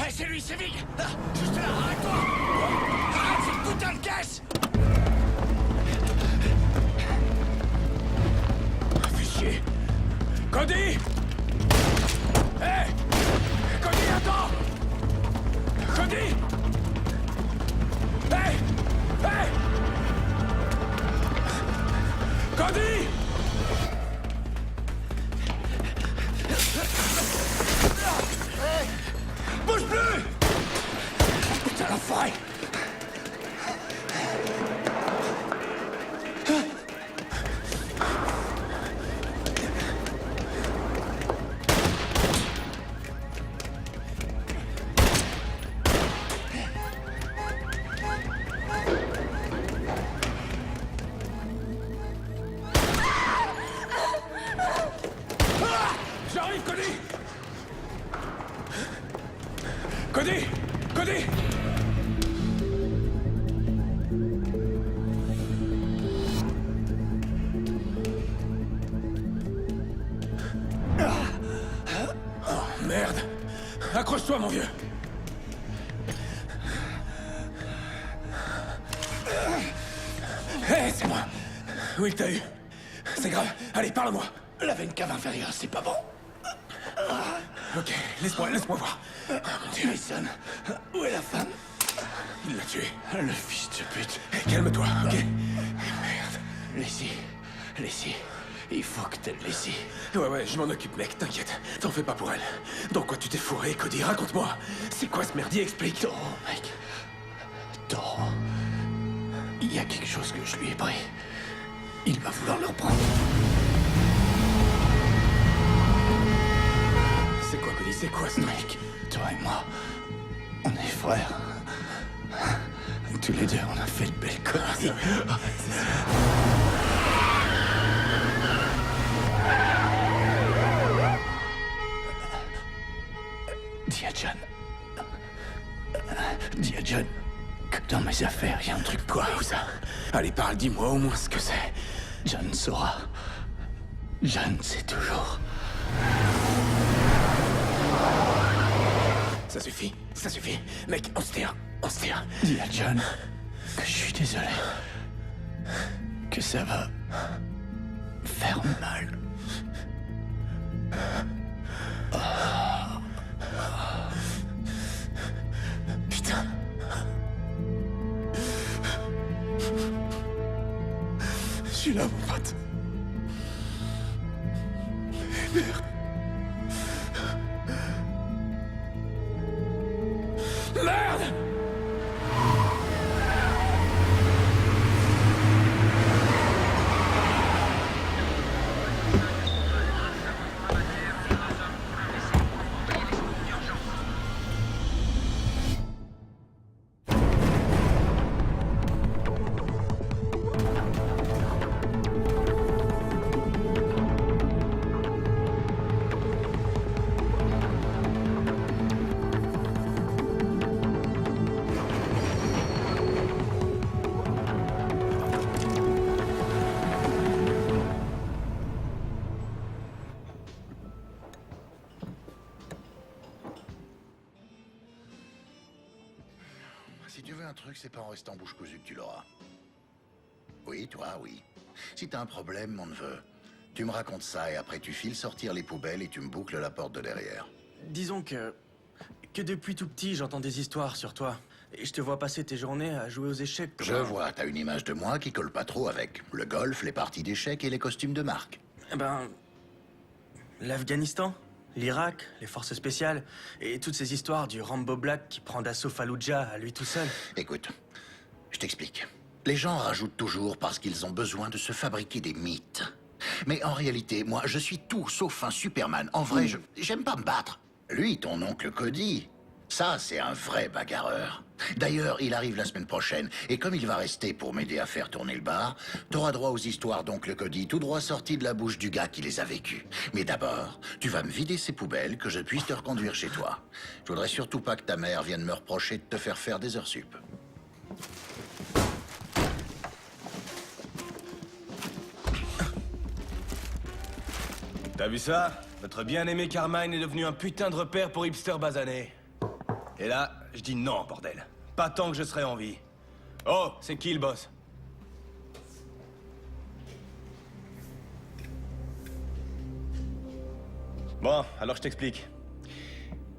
Ouais, c'est lui, c'est Vig. Là, juste là, arrête-toi. Arrête cette putain de caisse. Fais chier. Cody. Hé, Cody, attends. Cody. Hé. Hé. Cody. Bouge plus! Putain, l'enfoiré! J'arrive, Cody! Cody! Cody! Oh, merde! Accroche-toi, mon vieux! Hé, c'est moi! Oui, t'as eu. C'est grave. Allez, parle-moi! La veine cave inférieure, c'est pas bon. Ok, laisse-moi voir. Oh, mon Dieu. Mason, où est la femme? Il l'a tué. Le fils de pute. Calme-toi, ok? Merde. Laissez. Il faut que t'aies laissé. Ouais, je m'en occupe, mec, t'inquiète. T'en fais pas pour elle. Dans quoi tu t'es fourré, Cody? Raconte-moi. C'est quoi ce merdier? Explique. Toro, mec. Toro. Il y a quelque chose que je lui ai pris. Il va vouloir le reprendre. C'est quoi, Cody? C'est quoi ce truc? Mec, toi et moi, on est frères. Tous les deux, on a fait de belles conneries. Dis à John que dans mes affaires, il y a un truc. Quoi? Où ça? Allez, parle, dis-moi au moins ce que c'est. John saura. John sait toujours. Ça suffit. Mec, on se tire. Dis à John que je suis désolé. Que ça va faire mal. Putain. Je suis là, mon pote. Merde. Merde! Si tu veux un truc, c'est pas en restant bouche cousue que tu l'auras. Oui, toi, oui. Si t'as un problème, mon neveu, tu me racontes ça et après tu files sortir les poubelles et tu me boucles la porte de derrière. Disons que depuis tout petit, j'entends des histoires sur toi. Et je te vois passer tes journées à jouer aux échecs. Je vois, t'as une image de moi qui colle pas trop avec le golf, les parties d'échecs et les costumes de marque. Eh ben... l'Afghanistan, l'Irak, les forces spéciales, et toutes ces histoires du Rambo Black qui prend d'assaut Fallujah à lui tout seul. Écoute, je t'explique. Les gens rajoutent toujours parce qu'ils ont besoin de se fabriquer des mythes. Mais en réalité, moi, je suis tout sauf un Superman. En vrai, j'aime pas me battre. Lui, ton oncle Cody, ça, c'est un vrai bagarreur. D'ailleurs, il arrive la semaine prochaine, et comme il va rester pour m'aider à faire tourner le bar, t'auras droit aux histoires d'oncle Cody, tout droit sorties de la bouche du gars qui les a vécues. Mais d'abord, tu vas me vider ces poubelles, que je puisse te reconduire chez toi. Je voudrais surtout pas que ta mère vienne me reprocher de te faire faire des heures sup. T'as vu ça? Notre bien-aimé Carmine est devenu un putain de repère pour hipster basané. Et là, je dis non, bordel. Pas tant que je serai en vie. Oh, c'est qui le boss? Bon, alors je t'explique.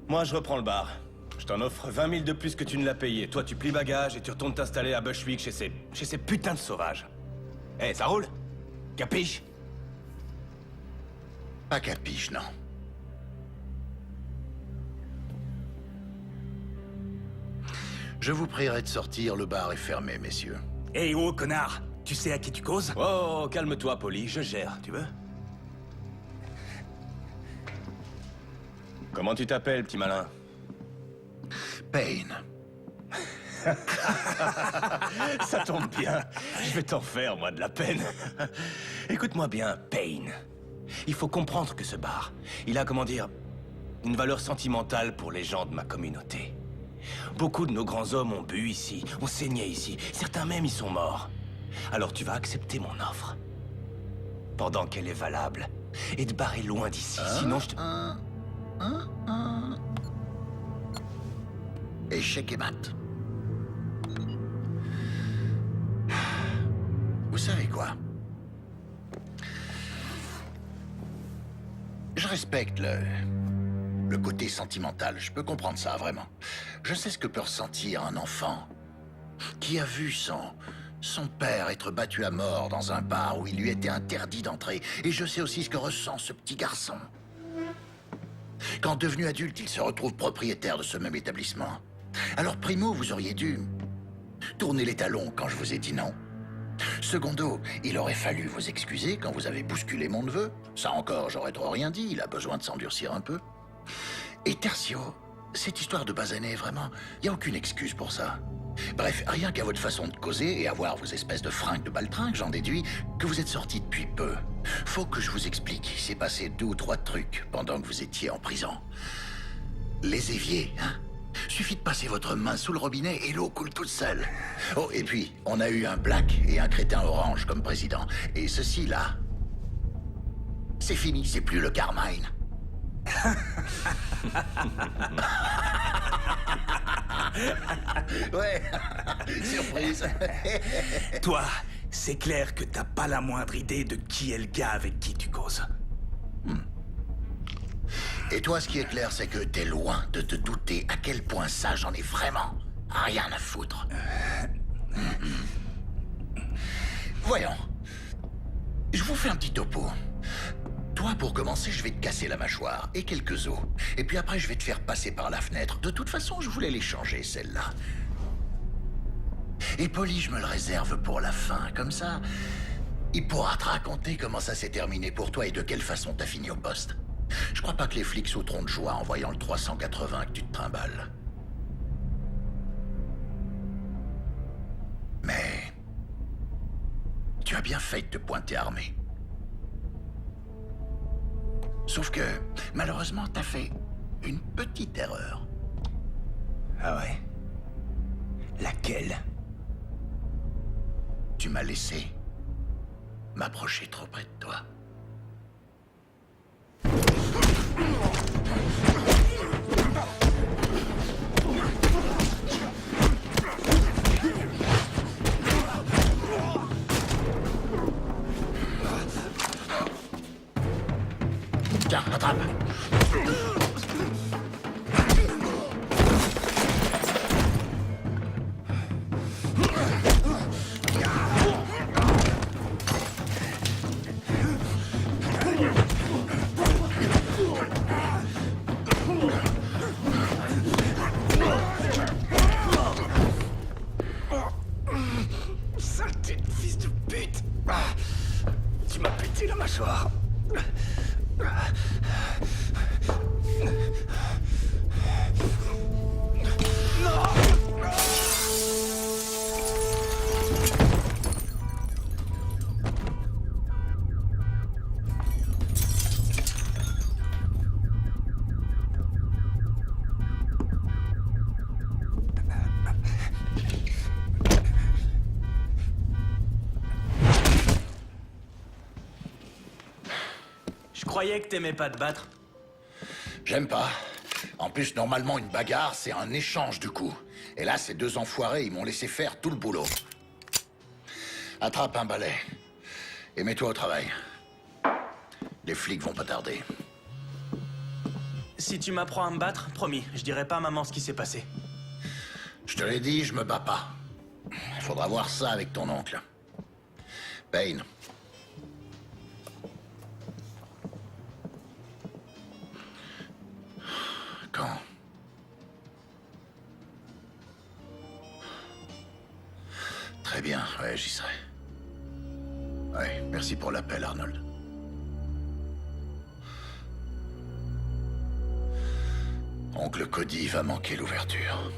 Moi, je reprends le bar. Je t'en offre 20 000 de plus que tu ne l'as payé. Toi, tu plies bagages et tu retournes t'installer à Bushwick chez ces putains de sauvages. Eh, ça roule? Capiche? Pas capiche, non. Je vous prierai de sortir, le bar est fermé, messieurs. Hé, oh, connard! Tu sais à qui tu causes? Oh, calme-toi, Polly, je gère, tu veux? Comment tu t'appelles, petit malin? Payne. Ça tombe bien. Je vais t'en faire, moi, de la peine. Écoute-moi bien, Payne. Il faut comprendre que ce bar, il a, comment dire, une valeur sentimentale pour les gens de ma communauté. Beaucoup de nos grands hommes ont bu ici, ont saigné ici. Certains même y sont morts. Alors tu vas accepter mon offre. Pendant qu'elle est valable. Et te barrer loin d'ici, sinon je te... Échec et mat. Vous savez quoi? Je respecte le côté sentimental. Je peux comprendre ça, vraiment. Je sais ce que peut ressentir un enfant qui a vu son père être battu à mort dans un bar où il lui était interdit d'entrer. Et je sais aussi ce que ressent ce petit garçon. Quand devenu adulte, il se retrouve propriétaire de ce même établissement. Alors, primo, vous auriez dû tourner les talons quand je vous ai dit non. Secondo, il aurait fallu vous excuser quand vous avez bousculé mon neveu. Ça encore, j'aurais trop rien dit, il a besoin de s'endurcir un peu. Et tertio, cette histoire de basané, vraiment, il n'y a aucune excuse pour ça. Bref, rien qu'à votre façon de causer et à voir vos espèces de fringues de baltringue, j'en déduis que vous êtes sortis depuis peu. Faut que je vous explique, il s'est passé 2 ou 3 trucs pendant que vous étiez en prison. Les éviers, hein? Suffit de passer votre main sous le robinet et l'eau coule toute seule. Oh, et puis, on a eu un black et un crétin orange comme président. Et ceci, là, c'est fini, c'est plus le Carmine. Ouais, surprise. Toi, c'est clair que t'as pas la moindre idée de qui est le gars avec qui tu causes. Et toi, ce qui est clair, c'est que t'es loin de te douter à quel point ça, j'en ai vraiment rien à foutre. Voyons. Je vous fais un petit topo. Toi, pour commencer, je vais te casser la mâchoire et quelques os. Et puis après, je vais te faire passer par la fenêtre. De toute façon, je voulais les changer, celle-là. Et Polly, je me le réserve pour la fin. Comme ça, il pourra te raconter comment ça s'est terminé pour toi et de quelle façon t'as fini au poste. Je crois pas que les flics sauteront de joie en voyant le 380 que tu te trimbales. Mais... tu as bien fait de te pointer armé. Sauf que, malheureusement, t'as fait une petite erreur. Ah ouais? Laquelle? Tu m'as laissé m'approcher trop près de toi. Tiens, attrape. Saleté de fils de pute! Tu m'as pété la mâchoire. Je croyais que t'aimais pas te battre. J'aime pas. En plus, normalement, une bagarre, c'est un échange du coup. Et là, ces deux enfoirés, ils m'ont laissé faire tout le boulot. Attrape un balai. Et mets-toi au travail. Les flics vont pas tarder. Si tu m'apprends à me battre, promis, je dirai pas à maman ce qui s'est passé. Je te l'ai dit, je me bats pas. Faudra voir ça avec ton oncle. Payne. Quand? Très bien, ouais, j'y serai. Ouais, merci pour l'appel, Arnold. Oncle Cody va manquer l'ouverture.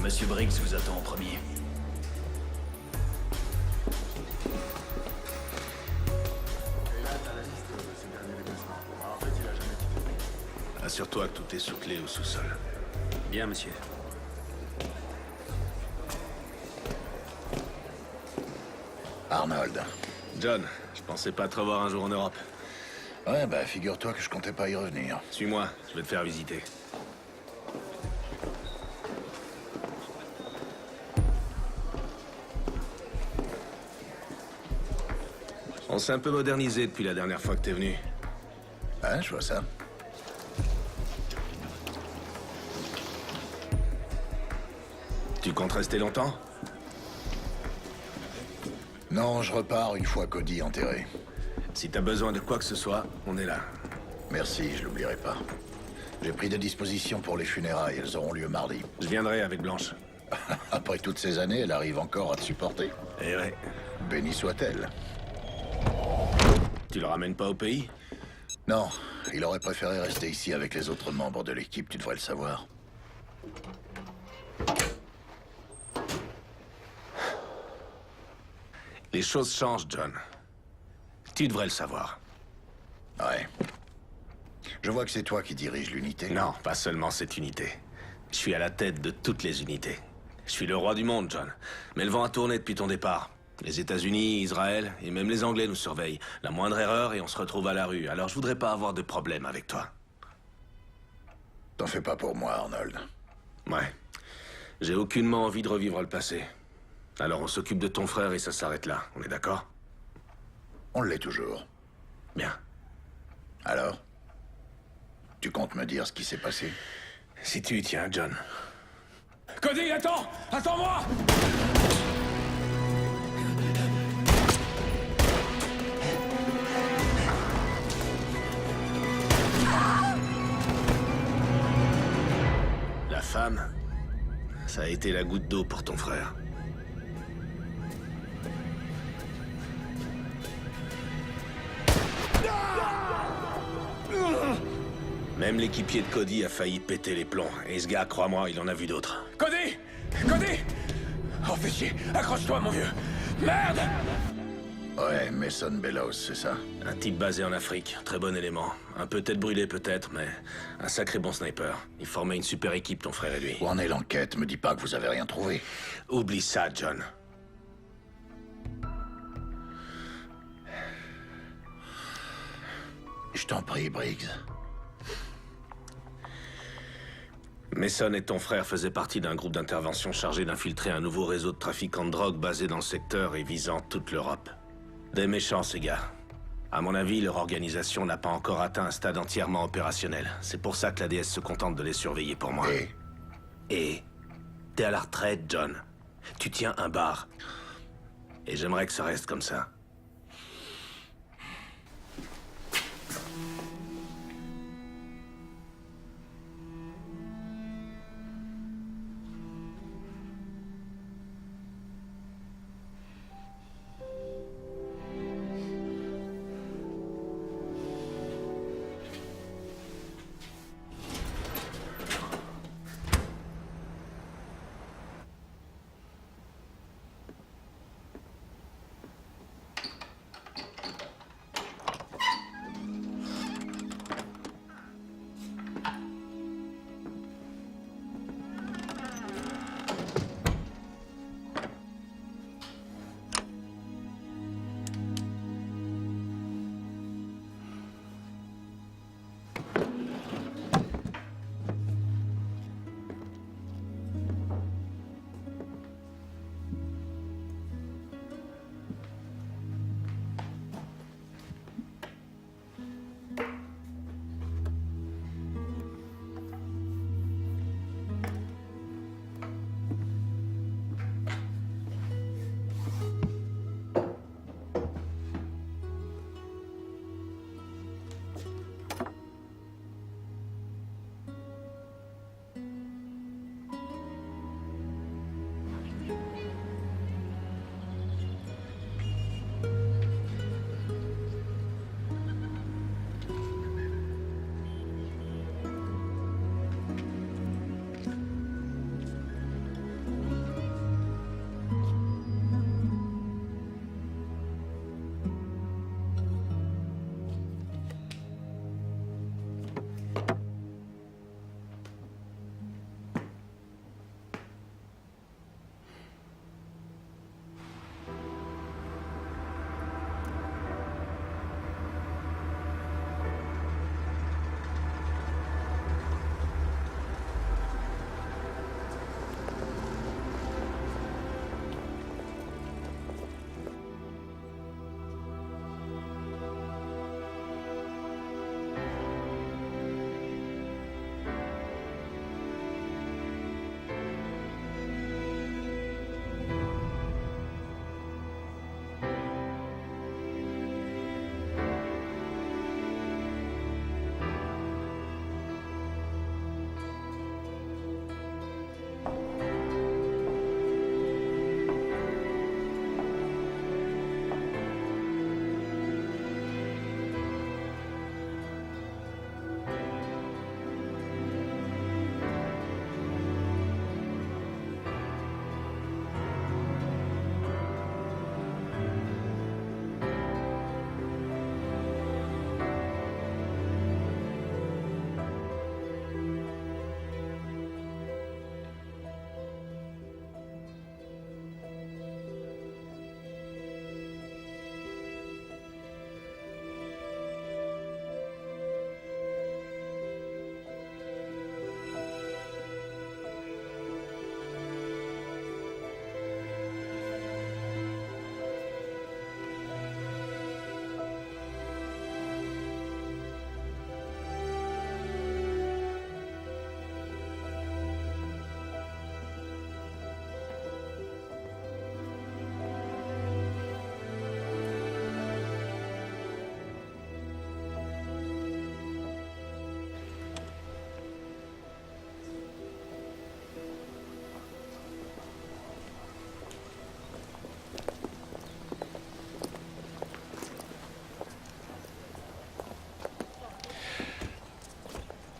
Monsieur Briggs vous attend en premier. Assure-toi que tout est sous clé au sous-sol. Bien, monsieur. Arnold. John, je pensais pas te revoir un jour en Europe. Ouais, bah figure-toi que je comptais pas y revenir. Suis-moi, je vais te faire visiter. On s'est un peu modernisé depuis la dernière fois que t'es venu. Ouais, je vois ça. Tu comptes rester longtemps? Non, je repars une fois Cody enterré. Si t'as besoin de quoi que ce soit, on est là. Merci, je l'oublierai pas. J'ai pris des dispositions pour les funérailles, elles auront lieu mardi. Je viendrai avec Blanche. Après toutes ces années, elle arrive encore à te supporter. Eh ouais. Béni soit-elle. Tu le ramènes pas au pays? Non, il aurait préféré rester ici avec les autres membres de l'équipe, tu devrais le savoir. Les choses changent, John. Tu devrais le savoir. Ouais. Je vois que c'est toi qui dirige l'unité. Non, pas seulement cette unité. Je suis à la tête de toutes les unités. Je suis le roi du monde, John. Mais le vent a tourné depuis ton départ. Les États-Unis, Israël et même les Anglais nous surveillent. La moindre erreur et on se retrouve à la rue. Alors je voudrais pas avoir de problème avec toi. T'en fais pas pour moi, Arnold. Ouais. J'ai aucunement envie de revivre le passé. Alors on s'occupe de ton frère et ça s'arrête là. On est d'accord? On l'est toujours. Bien. Alors? Tu comptes me dire ce qui s'est passé? Si tu y tiens, John. Cody, attends! Attends-moi! La femme, ça a été la goutte d'eau pour ton frère. Même l'équipier de Cody a failli péter les plombs. Et ce gars, crois-moi, il en a vu d'autres. Cody! Cody! Oh, fais chier! Accroche-toi, mon vieux! Merde! Ouais, Mason Bellows, c'est ça? Un type basé en Afrique, très bon élément. Un peu tête brûlée peut-être, mais un sacré bon sniper. Il formait une super équipe, ton frère et lui. Où en est l'enquête? Me dis pas que vous avez rien trouvé. Oublie ça, John. Je t'en prie, Briggs. Mason et ton frère faisaient partie d'un groupe d'intervention chargé d'infiltrer un nouveau réseau de trafiquants de drogue basé dans le secteur et visant toute l'Europe. Des méchants, ces gars. À mon avis, leur organisation n'a pas encore atteint un stade entièrement opérationnel. C'est pour ça que la DS se contente de les surveiller pour moi. Et t'es à la retraite, John. Tu tiens un bar. Et j'aimerais que ça reste comme ça.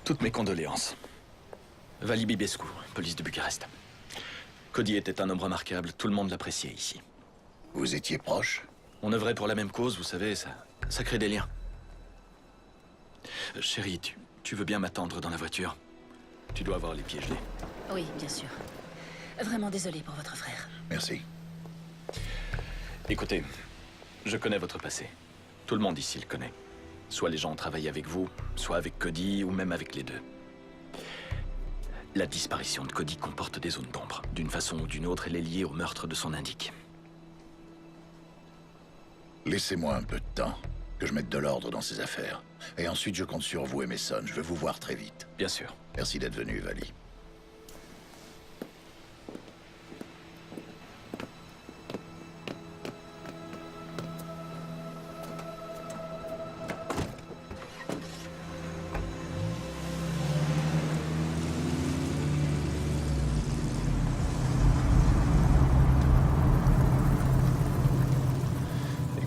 Toutes mes condoléances. Vali Bibescu, police de Bucarest. Cody était un homme remarquable, tout le monde l'appréciait ici. Vous étiez proche? On œuvrait pour la même cause, vous savez, ça crée des liens. Chérie, tu veux bien m'attendre dans la voiture? Tu dois avoir les pieds gelés. Oui, bien sûr. Vraiment désolé pour votre frère. Merci. Écoutez, je connais votre passé. Tout le monde ici le connaît. Soit les gens ont travaillé avec vous, soit avec Cody, ou même avec les deux. La disparition de Cody comporte des zones d'ombre. D'une façon ou d'une autre, elle est liée au meurtre de son indique. Laissez-moi un peu de temps, que je mette de l'ordre dans ces affaires. Et ensuite, je compte sur vous et Mason. Je veux vous voir très vite. Bien sûr. Merci d'être venu, Vali.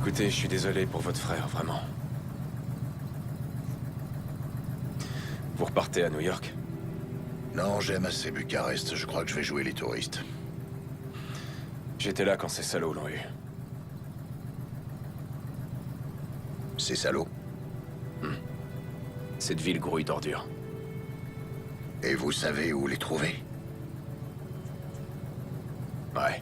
Écoutez, je suis désolé pour votre frère, vraiment. Vous repartez à New York? Non, j'aime assez Bucarest. Je crois que je vais jouer les touristes. J'étais là quand ces salauds l'ont eu. C'est salaud. Cette ville grouille d'ordures. Et vous savez où les trouver? Ouais.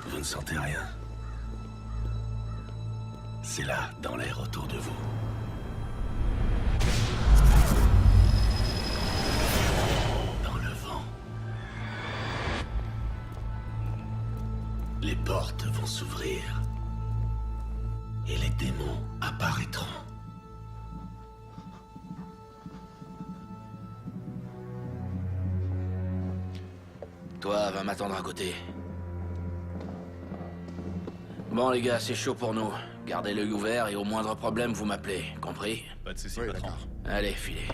Vous ne sentez rien? C'est là, dans l'air autour de vous. Dans le vent. Les portes vont s'ouvrir. Et les démons apparaîtront. Toi, va m'attendre à côté. Bon, les gars, c'est chaud pour nous. Gardez l'œil ouvert et au moindre problème, vous m'appelez. Compris? Pas de soucis, patron. Allez, filez.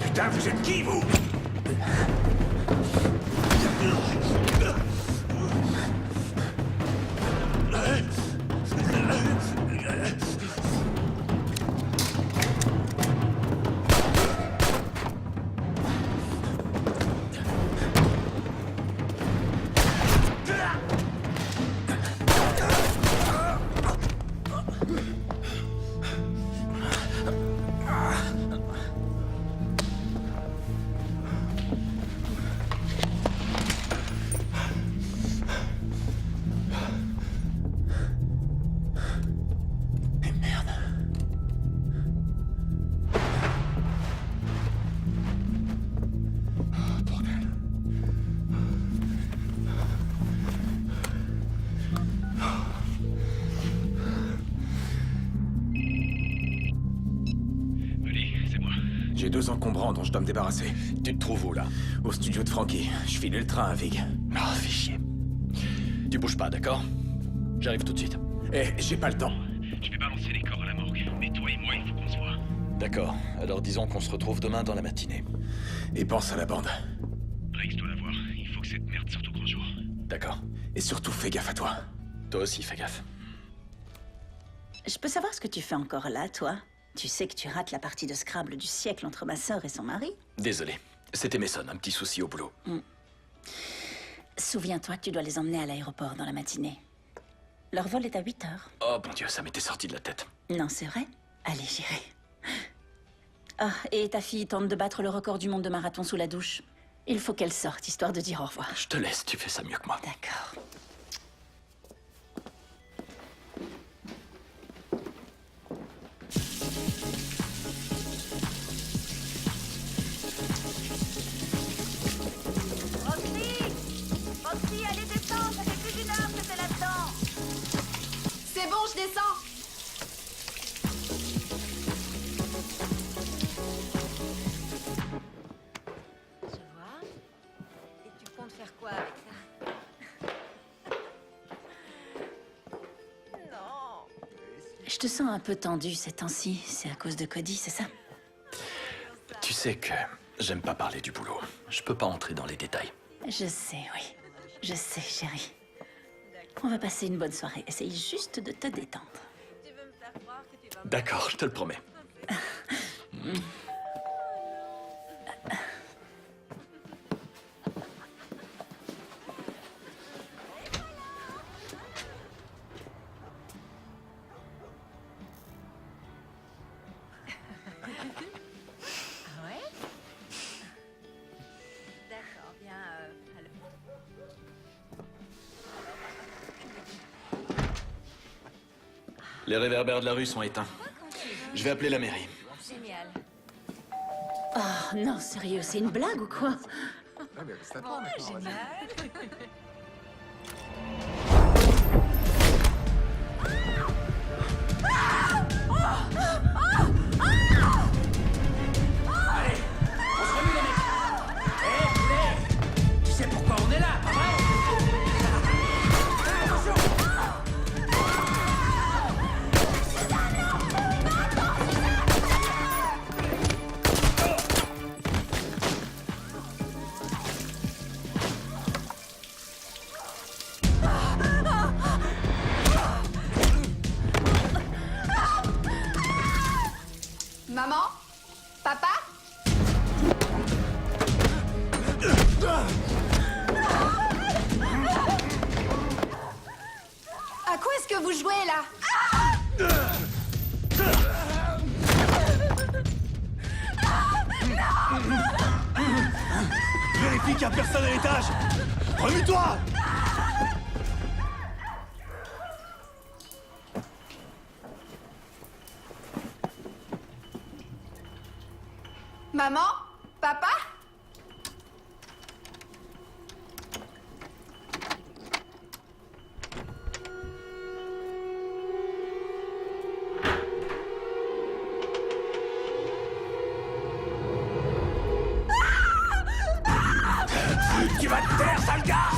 Putain, vous êtes qui, vous? J'ai 2 encombrants dont je dois me débarrasser. Tu te trouves où, là? Au studio de Frankie. Je file le train à Vig. Ah, fais chier. Tu bouges pas, d'accord? J'arrive tout de suite. Eh, j'ai pas le temps. Je vais balancer les corps à la morgue. Mais toi et moi, il faut qu'on se voit. D'accord. Alors disons qu'on se retrouve demain dans la matinée. Et pense à la bande. Rex doit la voir. Il faut que cette merde sorte au grand jour. D'accord. Et surtout, fais gaffe à toi. Toi aussi, fais gaffe. Je peux savoir ce que tu fais encore là, toi? Tu sais que tu rates la partie de Scrabble du siècle entre ma sœur et son mari? Désolé. C'était Mason, un petit souci au boulot. Souviens-toi que tu dois les emmener à l'aéroport dans la matinée. Leur vol est à 8 heures. Oh mon Dieu, ça m'était sorti de la tête. Non, c'est vrai? Allez, j'irai. Ah, et ta fille tente de battre le record du monde de marathon sous la douche. Il faut qu'elle sorte, histoire de dire au revoir. Je te laisse, tu fais ça mieux que moi. D'accord. Roxy, allez descendre, ça fait plus d'1 heure que t'es là-dedans. C'est bon, je descends. Je vois. Et tu comptes faire quoi avec ça? Non. Je te sens un peu tendue ces temps-ci. C'est à cause de Cody, c'est ça? Tu sais que j'aime pas parler du boulot. Je peux pas entrer dans les détails. Je sais, oui. Je sais, chérie. On va passer une bonne soirée. Essaye juste de te détendre. Tu veux me faire croire que tu vas... D'accord, je te le promets. Ah ouais? D'accord, bien, alors... Les réverbères de la rue sont éteints. Je vais appeler la mairie. Génial. Oh non, sérieux, c'est une blague ou quoi? Génial. On se remue, les mecs. Hé, poulet. Tu sais pourquoi on est là, pas vrai? Attention. Maman? Papa? À quoi est-ce que vous jouez là? Vérifie qu'il n'y a personne à l'étage. Remue-toi. Maman? Papa? Tu vas te taire, sale garce.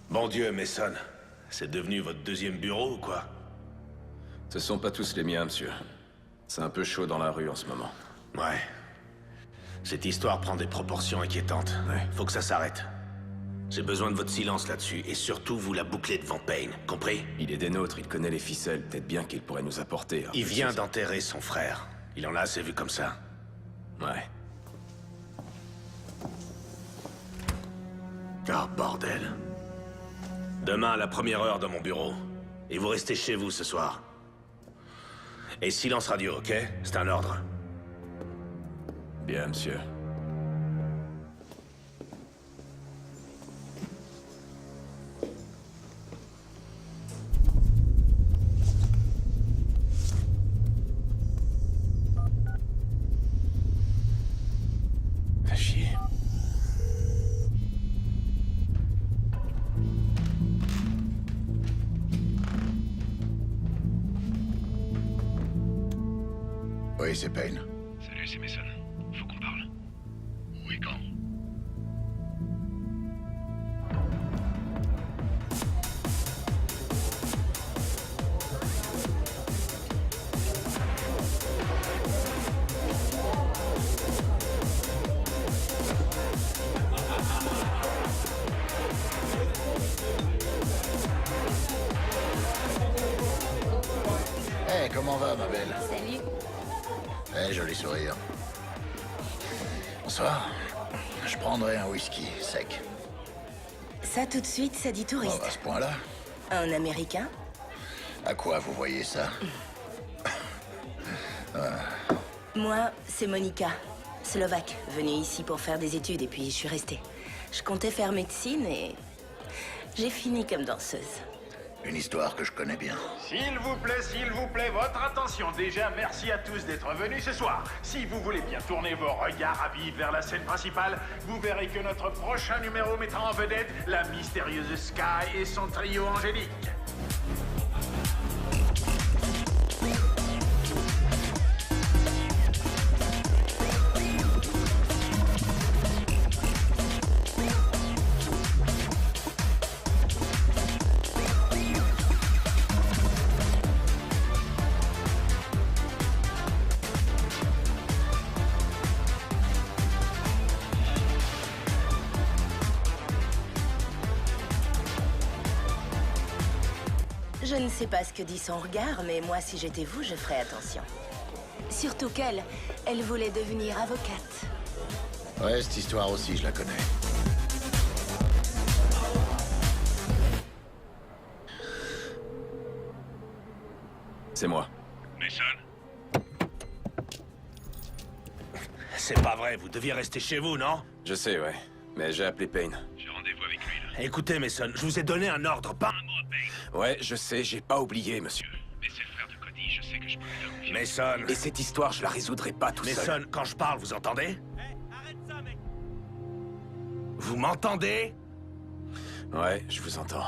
Bon Dieu, Mason. C'est devenu votre 2e bureau ou quoi? Ce sont pas tous les miens, monsieur. C'est un peu chaud dans la rue en ce moment. Ouais. Cette histoire prend des proportions inquiétantes. Faut que ça s'arrête. J'ai besoin de votre silence là-dessus, et surtout vous la bouclez devant Payne, compris? Il est des nôtres, il connaît les ficelles, peut-être bien qu'il pourrait nous apporter. un Il peu de vient soutien. d'enterrer son frère. Il en a assez vu comme ça. Ouais. Ah, bordel. Demain à la 1re heure dans mon bureau. Et vous restez chez vous ce soir. Et silence radio, ok? C'est un ordre. Bien, monsieur. Oui, c'est Payne. Salut, c'est Mason. Faut qu'on parle. Où et quand? Hey, comment va, ma belle? Salut. Eh, joli sourire. Bonsoir. Je prendrai un whisky sec. Ça, tout de suite, ça dit Oh, touriste. à ce point-là? Un Américain? À quoi vous voyez ça? Moi, c'est Monica, slovaque, venue ici pour faire des études et puis je suis restée. Je comptais faire médecine et j'ai fini comme danseuse. Une histoire que je connais bien. S'il vous plaît, votre attention. Déjà, merci à tous d'être venus ce soir. Si vous voulez bien tourner vos regards avides vers la scène principale, vous verrez que notre prochain numéro mettra en vedette la mystérieuse Sky et son trio angélique. Je ne sais pas ce que dit son regard, mais moi, si j'étais vous, je ferais attention. Surtout qu'elle, elle voulait devenir avocate. Ouais, cette histoire aussi, je la connais. C'est moi. Mason? C'est pas vrai, vous deviez rester chez vous, non? Je sais, ouais. Mais j'ai appelé Payne. J'ai rendez-vous avec lui, là. Écoutez, Mason, je vous ai donné un ordre, pas... Un mot, Payne. Ouais, je sais, j'ai pas oublié, monsieur. Mais c'est le frère de Cody, je sais que je peux lui faire confiance. Mason... Et cette histoire, je la résoudrai pas tout seul. Mason, quand je parle, vous entendez? Vous m'entendez? Ouais, je vous entends.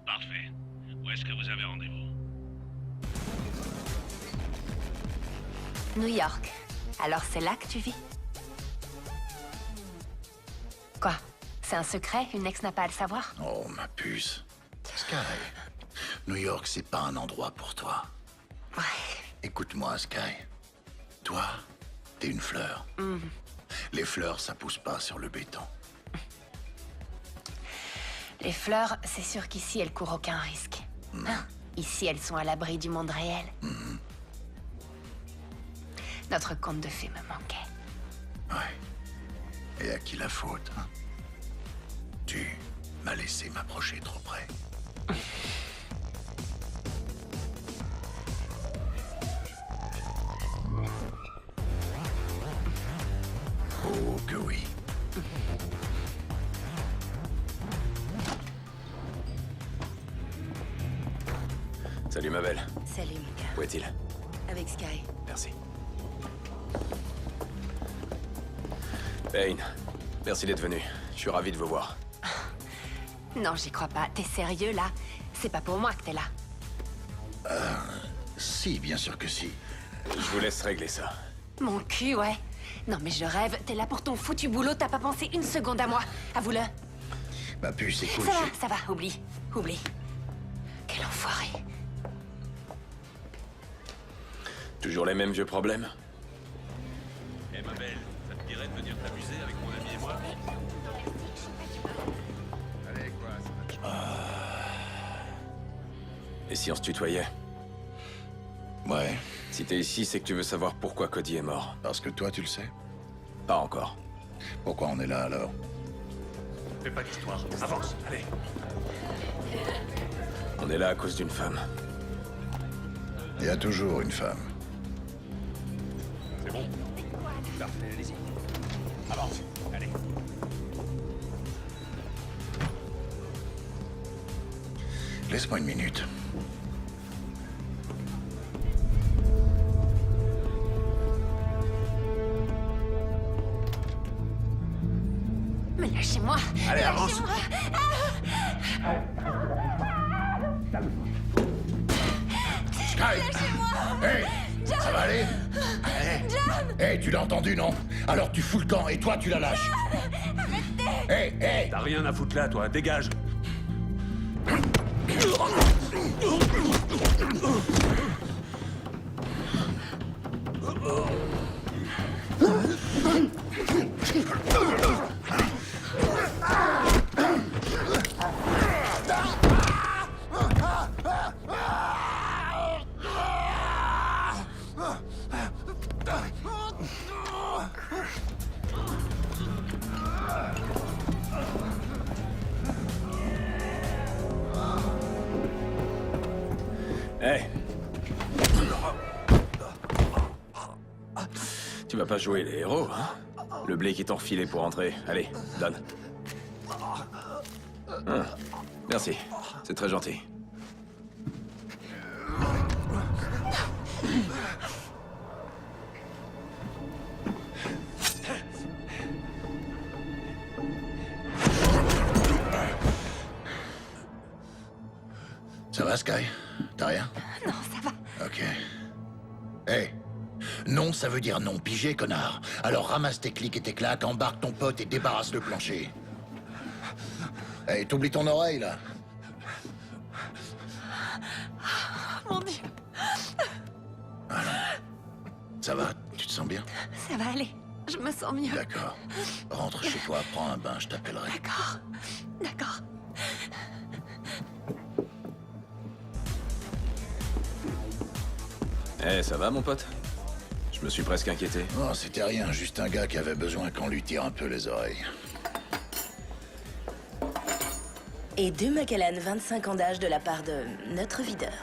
Parfait. Où est-ce que vous avez rendez-vous? New York. Alors c'est là que tu vis? Quoi? C'est un secret? Une ex n'a pas à le savoir? Oh, ma puce. Sky, New York, c'est pas un endroit pour toi. Ouais. Écoute-moi, Sky. Toi, t'es une fleur. Les fleurs, ça pousse pas sur le béton. Les fleurs, c'est sûr qu'ici, elles courent aucun risque. Hein? Ici, elles sont à l'abri du monde réel. Notre conte de fées me manquait. Ouais. Et à qui la faute, hein? Tu m'as laissé m'approcher trop près. Oh, que oui. Salut, ma belle. Salut, Mika. Où est-il? Avec Sky. Merci. Payne, merci d'être venu. Je suis ravi de vous voir. Non, j'y crois pas. T'es sérieux, là? C'est pas pour moi que t'es là. Si, bien sûr que si. Je vous laisse régler ça. Mon cul, ouais. Non, mais je rêve. T'es là pour ton foutu boulot. T'as pas pensé une seconde à moi. Avoue-le. Ma puce, écoute, Ça va. Oublie. Oublie. Quel enfoiré. Toujours les mêmes vieux problèmes? Eh ma belle, ça te dirait de venir t'amuser avec mon ami et moi? Allez, quoi, Et si on se tutoyait? Ouais, Si t'es ici, c'est que tu veux savoir pourquoi Cody est mort. parce que toi, tu le sais. Pas encore. Pourquoi on est là, alors? Fais pas d'histoire. Avance, allez. On est là à cause d'une femme. Il y a toujours une femme. C'est bon. Parfait, allez-y. Avance, allez. Laisse-moi une minute. Mais lâchez-moi. Allez, avance. Sky! Hey! Ça va aller? Hé, tu l'as entendu, non? Alors tu fous le camp et toi tu la lâches. Hé. T'as rien à foutre là, toi, dégage. Hé. Tu vas pas jouer les héros, hein? Le blé qui t'ont refilé pour entrer. Allez, donne. Merci, c'est très gentil. Ça va, Sky? T'as rien? Non, ça va. Ok. Hé. Non, ça veut dire non, pigé, connard. Alors ramasse tes clics et tes claques, embarque ton pote et débarrasse le plancher. Hé, t'oublies ton oreille, là? Mon Dieu. Ça va? Tu te sens bien? Ça va aller. Je me sens mieux. D'accord. Rentre chez toi, prends un bain, je t'appellerai. D'accord. D'accord. Eh, ça va, mon pote? Je me suis presque inquiété. Non, c'était rien, juste un gars qui avait besoin qu'on lui tire un peu les oreilles. Et 2 Macallan, 25 ans d'âge de la part de notre videur.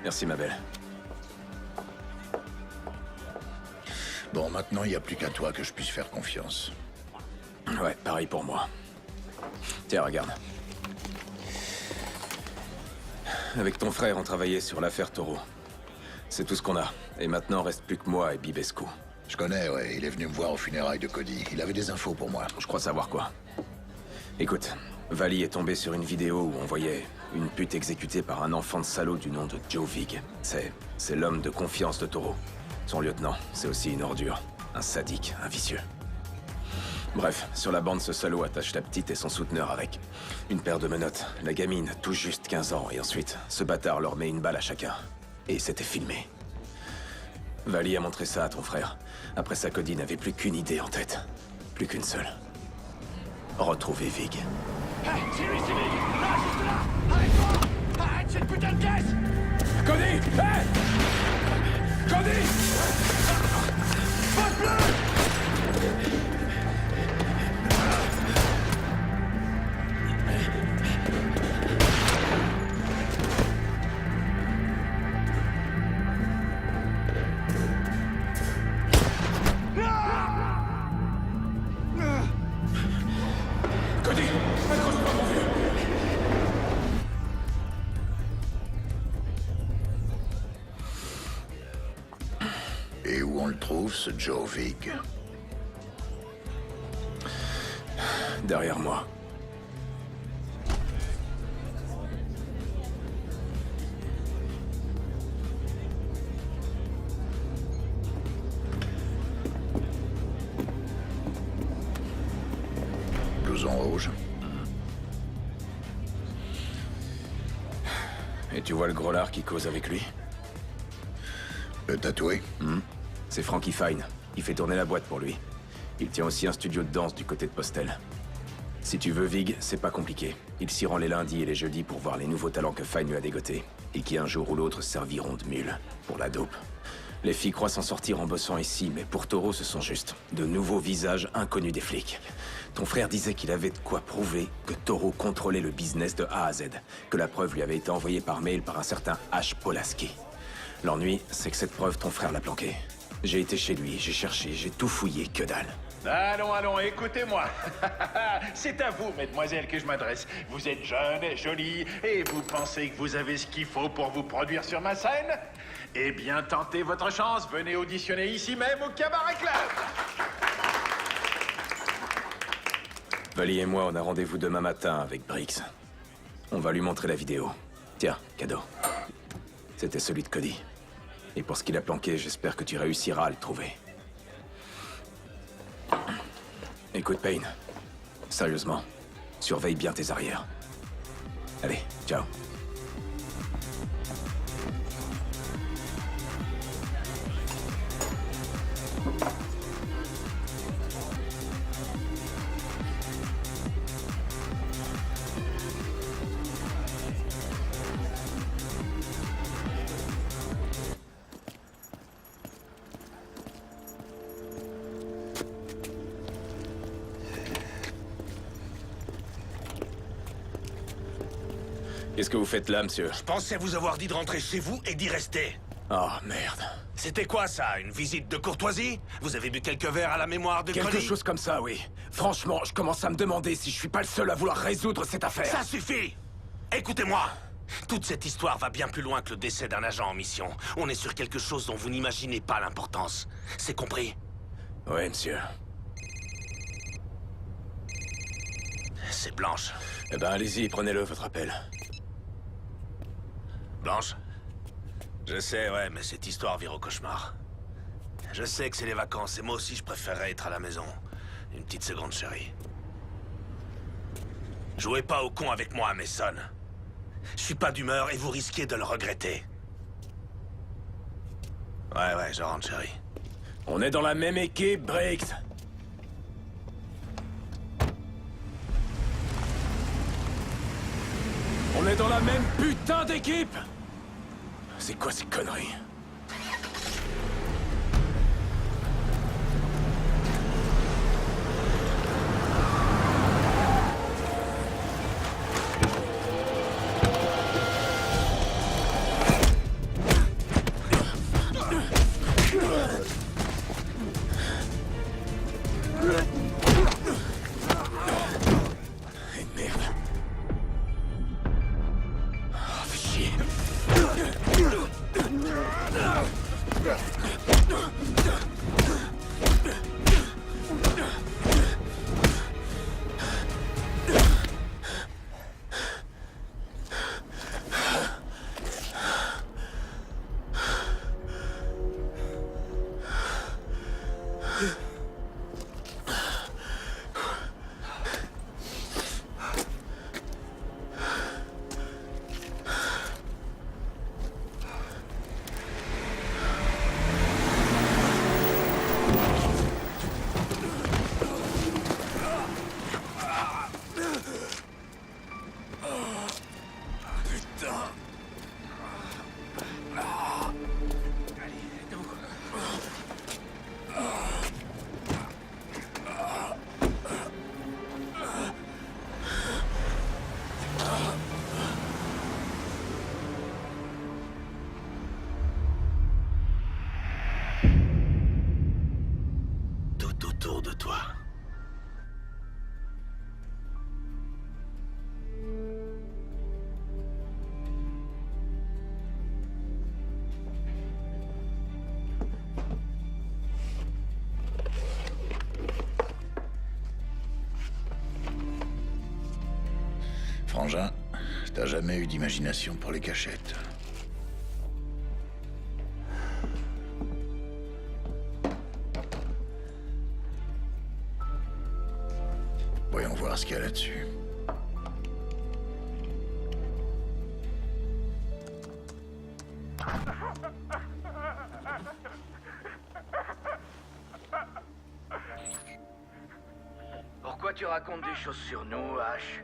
Merci, ma belle. Bon, maintenant, il n'y a plus qu'à toi que je puisse faire confiance. Ouais, pareil pour moi. Tiens, regarde. Avec ton frère, on travaillait sur l'affaire Taureau. C'est tout ce qu'on a. Et maintenant, reste plus que moi et Bibescu. Je connais, ouais. Il est venu me voir aux funérailles de Cody. Il avait des infos pour moi. Je crois savoir quoi. Écoute, Vali est tombé sur une vidéo où on voyait une pute exécutée par un enfant de salaud du nom de Joe Vig. C'est l'homme de confiance de Taureau. Son lieutenant, c'est aussi une ordure. Un sadique, un vicieux. Bref, sur la bande, ce salaud attache la petite et son souteneur avec une paire de menottes. La gamine, tout juste 15 ans. Et ensuite, ce bâtard leur met une balle à chacun. Et c'était filmé. Vali a montré ça à ton frère. Après ça, Cody n'avait plus qu'une idée en tête. Plus qu'une seule. Retrouver Vig. Hey, c'est lui, Vig! Là, juste là! Arrête-toi! Arrête cette putain de caisse! Cody! Hey! Cody! Passe bleu! Et où on le trouve, ce Joe Vig? Derrière moi. Blouson rouge. Et tu vois le gros lard qui cause avec lui? Le tatoué? C'est Frankie Fine. Il fait tourner la boîte pour lui. Il tient aussi un studio de danse du côté de Postel. Si tu veux Vig, c'est pas compliqué. Il s'y rend les lundis et les jeudis pour voir les nouveaux talents que Fine lui a dégotés. Et qui un jour ou l'autre serviront de mule pour la dope. Les filles croient s'en sortir en bossant ici, mais pour Taureau, ce sont juste de nouveaux visages inconnus des flics. Ton frère disait qu'il avait de quoi prouver que Taureau contrôlait le business de A à Z. Que la preuve lui avait été envoyée par mail par un certain H. Polaski. L'ennui, c'est que cette preuve, ton frère l'a planquée. J'ai été chez lui, j'ai cherché, j'ai tout fouillé, que dalle. Allons, écoutez-moi. C'est à vous, mesdemoiselles, que je m'adresse. Vous êtes jeune, jolie, et vous pensez que vous avez ce qu'il faut pour vous produire sur ma scène? Eh bien, tentez votre chance. Venez auditionner ici même au Cabaret Club. Vali et moi, on a rendez-vous demain matin avec Briggs. On va lui montrer la vidéo. Tiens, cadeau. C'était celui de Cody. Et pour ce qu'il a planqué, j'espère que tu réussiras à le trouver. Écoute, Payne. Sérieusement, surveille bien tes arrières. Allez, ciao. Qu'est-ce que vous faites là, monsieur? Je pensais vous avoir dit de rentrer chez vous et d'y rester. Oh, merde. C'était quoi, ça? Une visite de courtoisie? Vous avez bu quelques verres à la mémoire de Quelque Connie? chose comme ça, oui. Franchement, je commence à me demander si je suis pas le seul à vouloir résoudre cette affaire. Ça suffit! Écoutez-moi! Toute cette histoire va bien plus loin que le décès d'un agent en mission. On est sur quelque chose dont vous n'imaginez pas l'importance. C'est compris? Oui, monsieur. C'est Blanche. Eh ben, allez-y, prenez-le, votre appel. Blanche? Je sais, ouais, mais cette histoire vire au cauchemar. Je sais que c'est les vacances, et moi aussi je préférerais être à la maison. Une petite seconde, chérie. Jouez pas au con avec moi, Mason. Je suis pas d'humeur et vous risquez de le regretter. Ouais, je rentre, chérie. On est dans la même équipe, Briggs. On est dans la même putain d'équipe! C'est quoi ces conneries? Autour de toi. Frangin, t'as jamais eu d'imagination pour les cachettes. Voyons voir ce qu'il y a là-dessus. Pourquoi tu racontes des choses sur nous, H?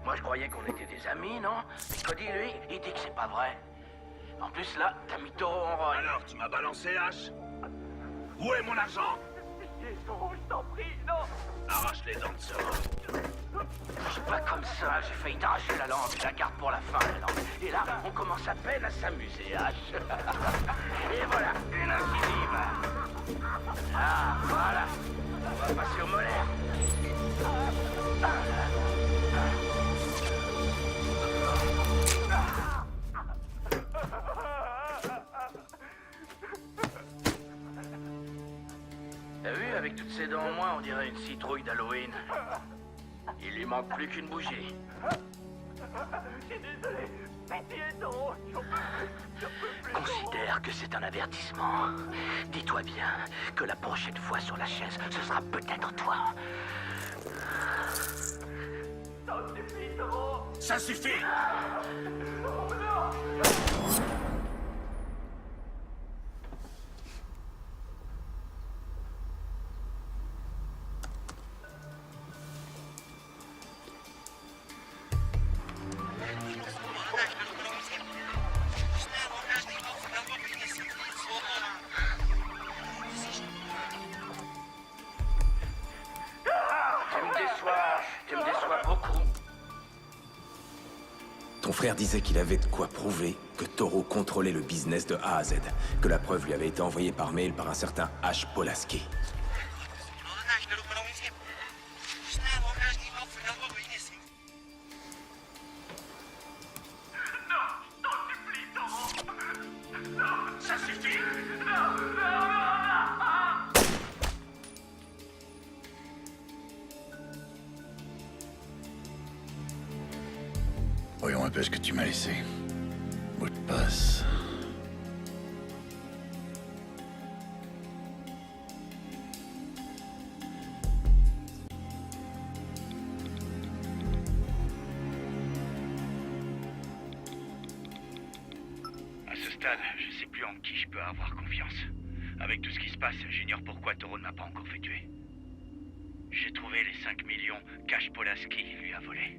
Moi, je croyais qu'on était des amis, non? Cody, lui, il dit que c'est pas vrai. En plus, là, t'as mis Taureau en rôle. Alors, tu m'as balancé, H? Où est mon argent? Taureau, je t'en prie, non! Arrache les dents de ce Je suis pas comme ça, j'ai failli t'arracher la langue, je la garde pour la fin, la langue. Et là, on commence à peine à s'amuser, H. Et voilà, une incisive. Ah, voilà. On va passer au molaire. T'as vu, avec toutes ces dents en moins, on dirait une citrouille d'Halloween. Il lui manque plus qu'une bougie. Je suis désolé. Pitié, Taureau. J'en peux plus. Considère que c'est un avertissement. Dis-toi bien que la prochaine fois sur la chaise, ce sera peut-être toi. Ça suffit! Tu me déçois beaucoup. Ton frère disait qu'il avait de quoi prouver que Toro contrôlait le business de A à Z, que la preuve lui avait été envoyée par mail par un certain H. Polaski. Ça suffit! Voyons un peu ce que tu m'as laissé. Mot de passe. À ce stade, je sais plus en qui je peux avoir confiance. Avec tout ce qui se passe, j'ignore pourquoi Toro ne m'a pas encore fait tuer. J'ai trouvé les 5 millions qu'H. Polaski lui a volés.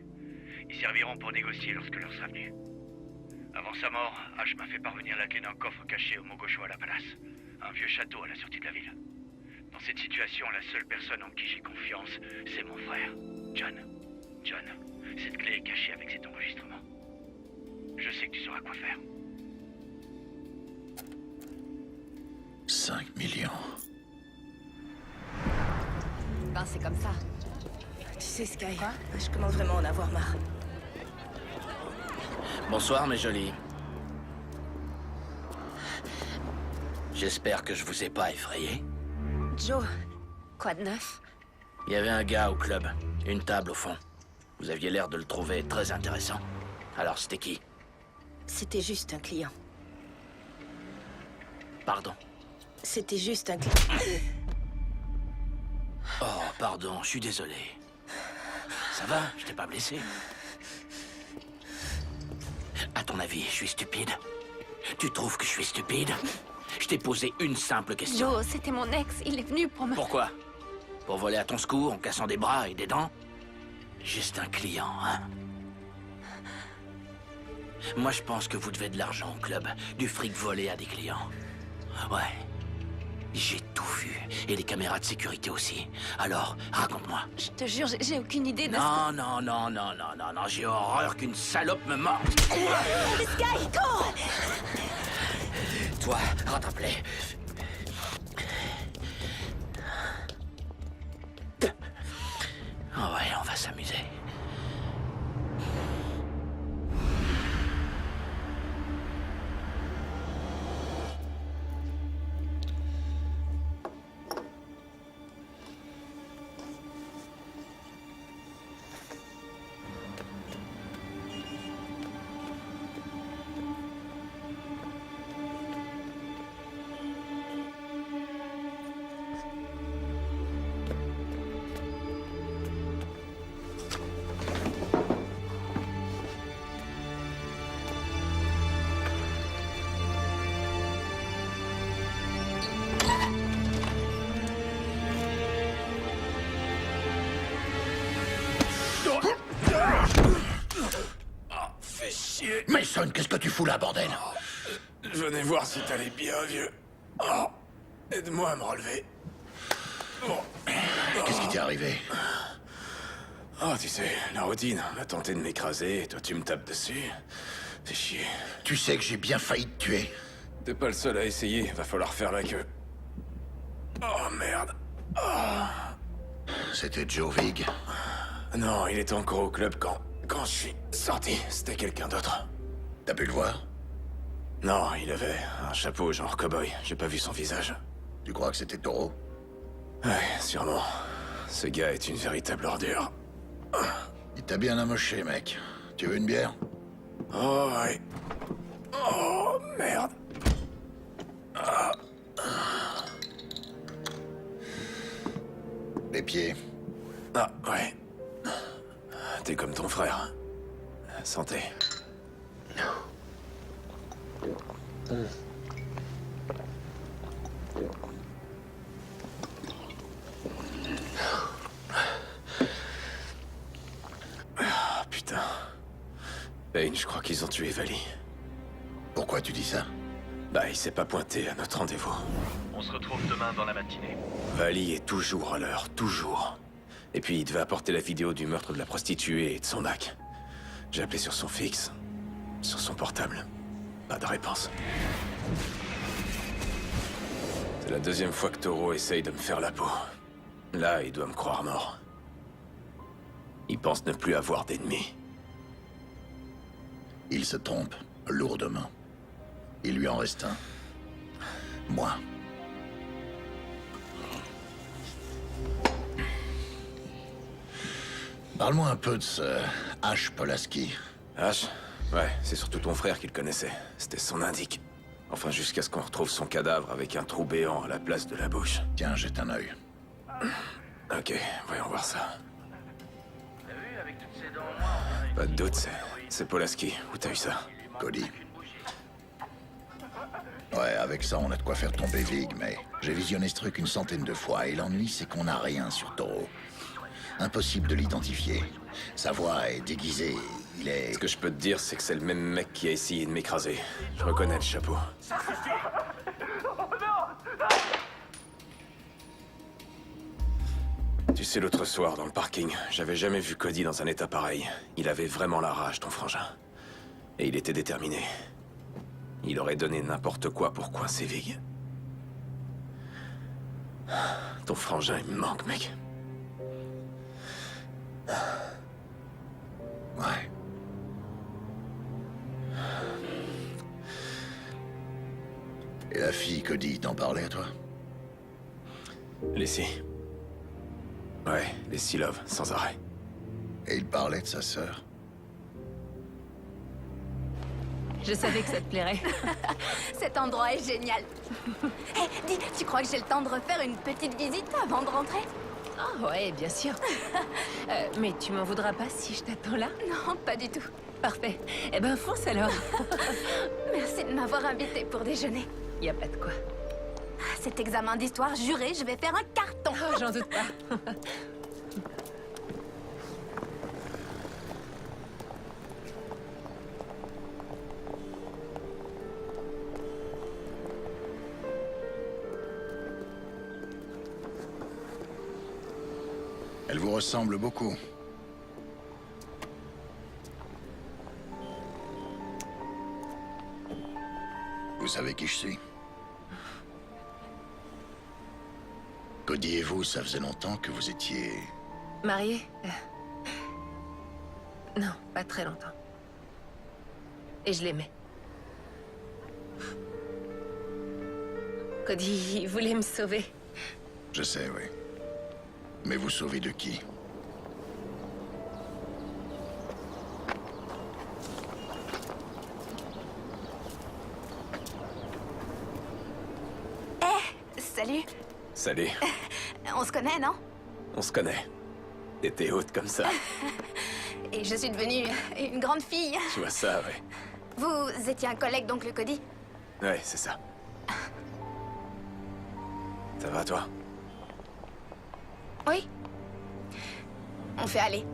Ils serviront pour négocier lorsque l'heure sera venue. Avant sa mort, H m'a fait parvenir la clé d'un coffre caché au Mogosho à la Palace, un vieux château à la sortie de la ville. Dans cette situation, la seule personne en qui j'ai confiance, c'est mon frère, John. John, cette clé est cachée avec cet enregistrement. Je sais que tu sauras quoi faire. 5 millions. Ben, c'est comme ça. Tu sais, Sky, je commence vraiment à en avoir marre. Bonsoir, mes jolis. J'espère que je vous ai pas effrayé. Joe, quoi de neuf? Il y avait un gars au club, une table au fond. Vous aviez l'air de le trouver très intéressant. Alors, c'était qui? C'était juste un client. Pardon. C'était juste un client. Oh, pardon, je suis désolé. Ça va? Je t'ai pas blessé? À ton avis, je suis stupide? Tu trouves que je suis stupide? Je t'ai posé une simple question. Joe, c'était mon ex. Il est venu pour me... Pourquoi? Pour voler à ton secours en cassant des bras et des dents? Juste un client, hein? Moi, je pense que vous devez de l'argent au club. Du fric volé à des clients. Ouais. J'ai tout vu. Et les caméras de sécurité aussi. Alors, raconte-moi. Je te jure, j'ai aucune idée de... Non, j'ai horreur qu'une salope me morde. Sky, cours! Toi, rattrape-les. Oh ouais, on va s'amuser. Mason, qu'est-ce que tu fous là, bordel? Je venais voir si t'allais bien, vieux. Oh, aide-moi à me relever. Qu'est-ce qui t'est arrivé? Oh, tu sais, la routine. On a tenté de m'écraser et toi tu me tapes dessus. Fais chier. Tu sais que j'ai bien failli te tuer. T'es pas le seul à essayer, va falloir faire la queue. Oh, merde. C'était Joe Vig. Non, il était encore au club quand je suis sorti. C'était quelqu'un d'autre. T'as pu le voir? Non, il avait un chapeau genre cow-boy. J'ai pas vu son visage. Tu crois que c'était Toro? Ouais, sûrement. Ce gars est une véritable ordure. Il t'a bien amoché, mec. Tu veux une bière? Oh, ouais. Oh, merde. Ah, ouais. T'es comme ton frère. Santé. Ah, putain. Payne, je crois qu'ils ont tué Vali. Pourquoi tu dis ça? Bah, il s'est pas pointé à notre rendez-vous. On se retrouve demain dans la matinée. Vali est toujours à l'heure, toujours. Et puis, il devait apporter la vidéo du meurtre de la prostituée et de son bac. J'ai appelé sur son fixe, sur son portable. Pas de réponse. C'est la deuxième fois que Toro essaye de me faire la peau. Là, il doit me croire mort. Il pense ne plus avoir d'ennemis. Il se trompe, lourdement. Il lui en reste un. Moi. Parle-moi un peu de ce H. Polaski. H? Ouais, c'est surtout ton frère qui le connaissait. C'était son indique. Enfin, jusqu'à ce qu'on retrouve son cadavre avec un trou béant à la place de la bouche. Tiens, jette un œil. Ok, voyons voir ça. T'as vu, avec toutes ces dents en moins, on dirait Pas de doute, c'est Polaski. Où t'as eu ça? Cody. Ouais, avec ça, on a de quoi faire tomber Vig, mais j'ai visionné ce truc une centaine de fois, et l'ennui, c'est qu'on n'a rien sur Toro. Impossible de l'identifier. Sa voix est déguisée, il est... Ce que je peux te dire, c'est que c'est le même mec qui a essayé de m'écraser. Je reconnais le chapeau. Tu sais, l'autre soir, dans le parking, j'avais jamais vu Cody dans un état pareil. Il avait vraiment la rage, ton frangin. Et il était déterminé. Il aurait donné n'importe quoi pour coincer Vig. Ton frangin, il me manque, mec. Ouais. Et la fille, Cody, t'en parlait à toi? Leslie. Ouais, Leslie Love, sans arrêt. Et il parlait de sa sœur. Je savais que ça te plairait. Cet endroit est génial. Hé, dis, tu crois que j'ai le temps de refaire une petite visite avant de rentrer? Ah ouais, bien sûr. Mais tu m'en voudras pas si je t'attends là? Non, pas du tout. Parfait. Eh ben, fonce alors. Merci de m'avoir invité pour déjeuner. Y a pas de quoi. Cet examen d'histoire, juré, je vais faire un carton. Oh, j'en doute pas. Elle vous ressemble beaucoup. Vous savez qui je suis? Cody et vous, ça faisait longtemps que vous étiez... Mariée? Non, pas très longtemps. Et je l'aimais. Cody, il voulait me sauver. Je sais, oui. Mais vous sauvez de qui? Salut. Salut. On se connaît, non? On se connaît. T'étais haute comme ça. Et je suis devenue une grande fille. Tu vois ça, ouais. Vous étiez un collègue d'oncle Cody? Ouais, c'est ça. Ça va, toi? Oui. On fait aller.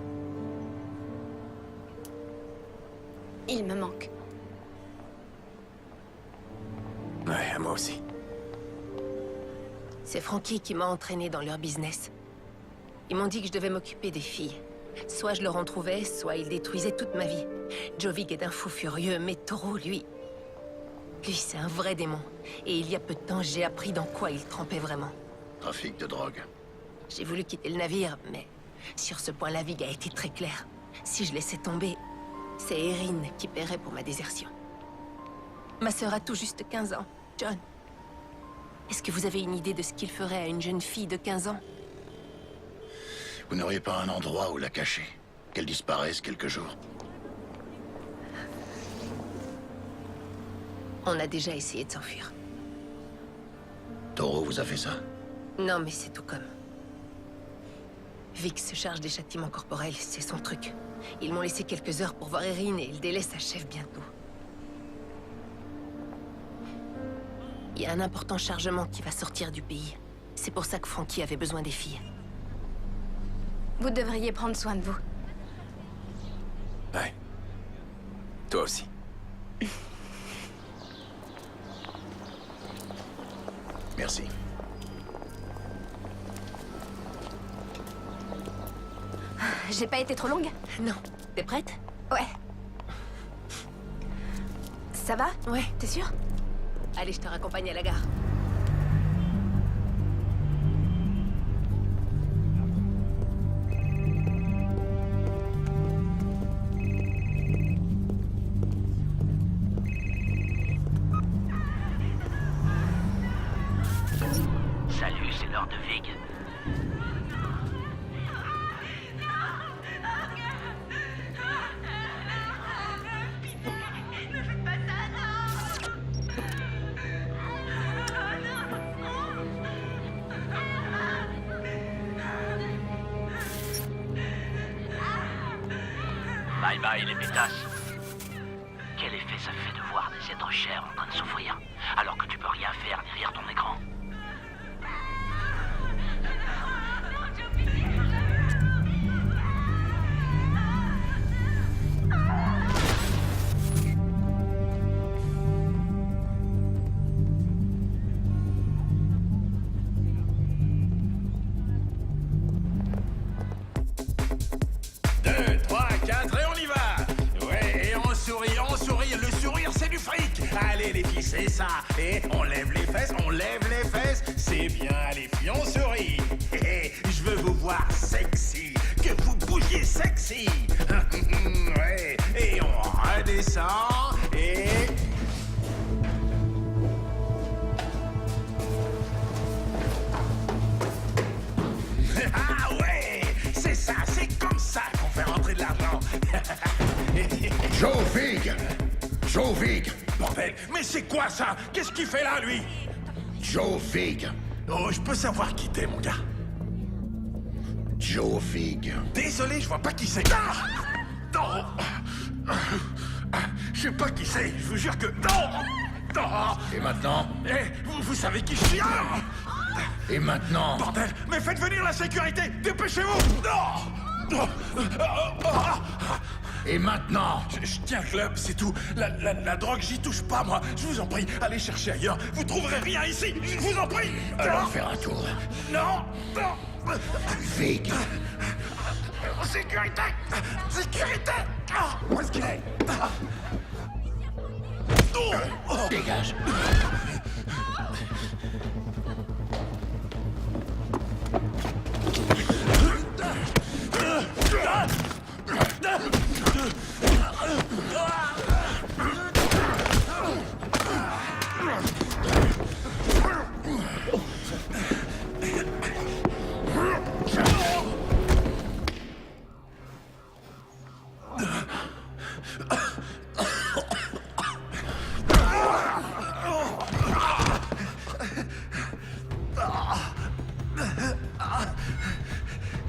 Il me manque. Ouais, à moi aussi. C'est Frankie qui m'a entraîné dans leur business. Ils m'ont dit que je devais m'occuper des filles. Soit je leur en trouvais, soit ils détruisaient toute ma vie. Jovic est un fou furieux, mais Toro, lui, c'est un vrai démon. Et il y a peu de temps, j'ai appris dans quoi il trempait vraiment. Trafic de drogue. J'ai voulu quitter le navire, mais sur ce point, la Vig a été très claire. Si je laissais tomber, c'est Erin qui paierait pour ma désertion. Ma sœur a tout juste 15 ans, John. Est-ce que vous avez une idée de ce qu'il ferait à une jeune fille de 15 ans? Vous n'auriez pas un endroit où la cacher? Qu'elle disparaisse quelques jours? On a déjà essayé de s'enfuir. Toro vous a fait ça? Non, mais c'est tout comme. Vic se charge des châtiments corporels, c'est son truc. Ils m'ont laissé quelques heures pour voir Erin et le délai s'achève bientôt. Il y a un important chargement qui va sortir du pays. C'est pour ça que Frankie avait besoin des filles. Vous devriez prendre soin de vous. Ouais. Toi aussi. Merci. J'ai pas été trop longue? Non. T'es prête? Ouais. Ça va? Ouais. T'es sûre? Allez, je te raccompagne à la gare. Salut, c'est l'heure de Vig. Bye bye les pétasses. Quel effet ça fait de voir des êtres chers en train de souffrir, alors que tu peux rien faire derrière ton écran? Allez les filles, c'est ça. Et on lève les fesses, c'est bien les filles, on sourit. Je veux vous voir sexy, que vous bougiez sexy. Ouais. Et on redescend, et... Ah ouais, c'est ça, c'est comme ça qu'on fait rentrer de l'argent. Joe Vig! Joe Vig! Bordel, mais c'est quoi ça? Qu'est-ce qu'il fait là, lui? Joe Vig! Oh, je peux savoir qui t'es, mon gars. Joe Vig. Désolé, je vois pas qui c'est. Ah non! Je sais pas qui c'est, je vous jure que... Non! Non! Et maintenant? Eh, vous savez qui je suis? Et maintenant? Bordel, mais faites venir la sécurité! Dépêchez-vous! Non! Et maintenant? Je tiens le club, c'est tout. La drogue, j'y touche pas, moi. Je vous en prie, allez chercher ailleurs. Vous trouverez rien ici. Je vous en prie. Allons faire un tour. Non, non. Vig. Sécurité. Sécurité. Où est-ce qu'il est? Dégage.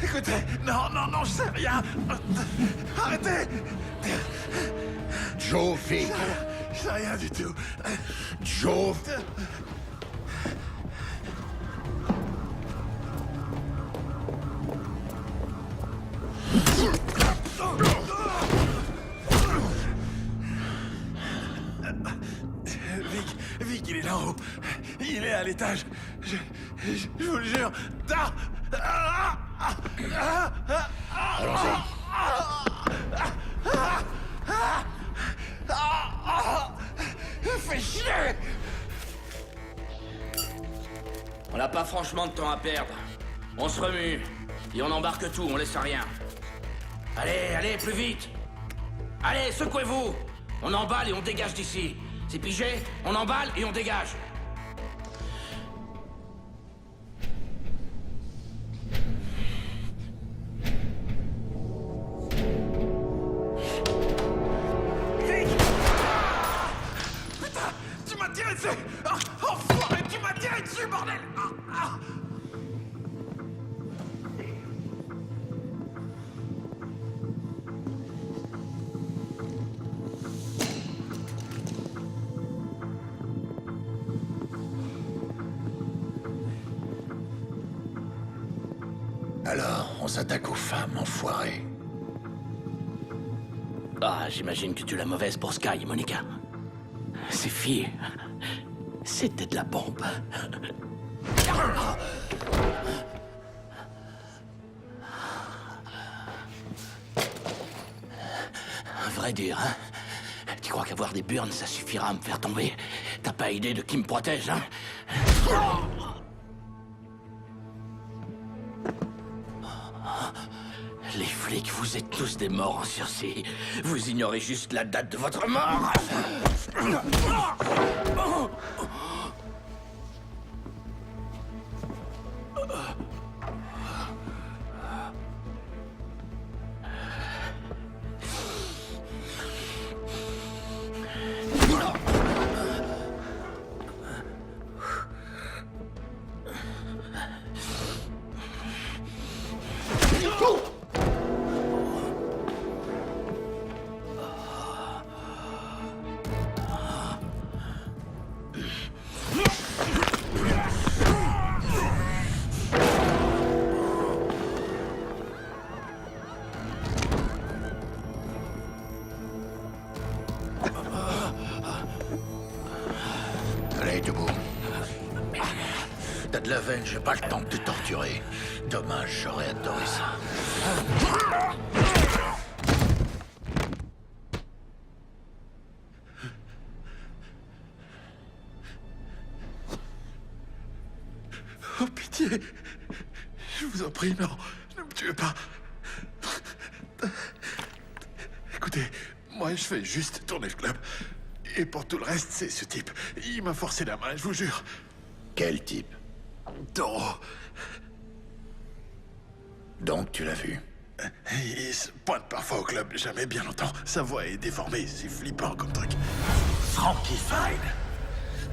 Écoutez, non, je sais rien. Arrêtez. Joe Vig. Je sais rien du tout. Joe. Vic, il est là-haut. Il est à l'étage. Je vous le jure. Allons-y. Fais chier. On n'a pas franchement de temps à perdre. On se remue. Et on embarque tout, on laisse rien. Allez, plus vite. Allez, secouez-vous. On emballe et on dégage d'ici. C'est pigé? On emballe et on dégage. Putain, tu m'as tiré dessus. Enfoiré, tu m'as tiré dessus, bordel. Alors, on s'attaque aux femmes, enfoirées. Ah, j'imagine que tu l'as mauvaise pour Sky, Monica. Ces filles, c'était de la bombe. À vrai dire, hein? Tu crois qu'avoir des burnes, ça suffira à me faire tomber? T'as pas idée de qui me protège, hein? Les flics, vous êtes tous des morts en sursis. Vous ignorez juste la date de votre mort. Allez, debout. T'as de la veine, j'ai pas le temps de te torturer. Dommage, j'aurais adoré ça. Oh, pitié. Je vous en prie, non. Ne me tuez pas. Écoutez, moi, je fais juste tourner le club. Et pour tout le reste, c'est ce type. Il m'a forcé la main, je vous jure. Quel type? Toro. Donc, tu l'as vu? Il se pointe parfois au club, jamais bien longtemps. Sa voix est déformée, c'est flippant comme truc. Frankie Fine,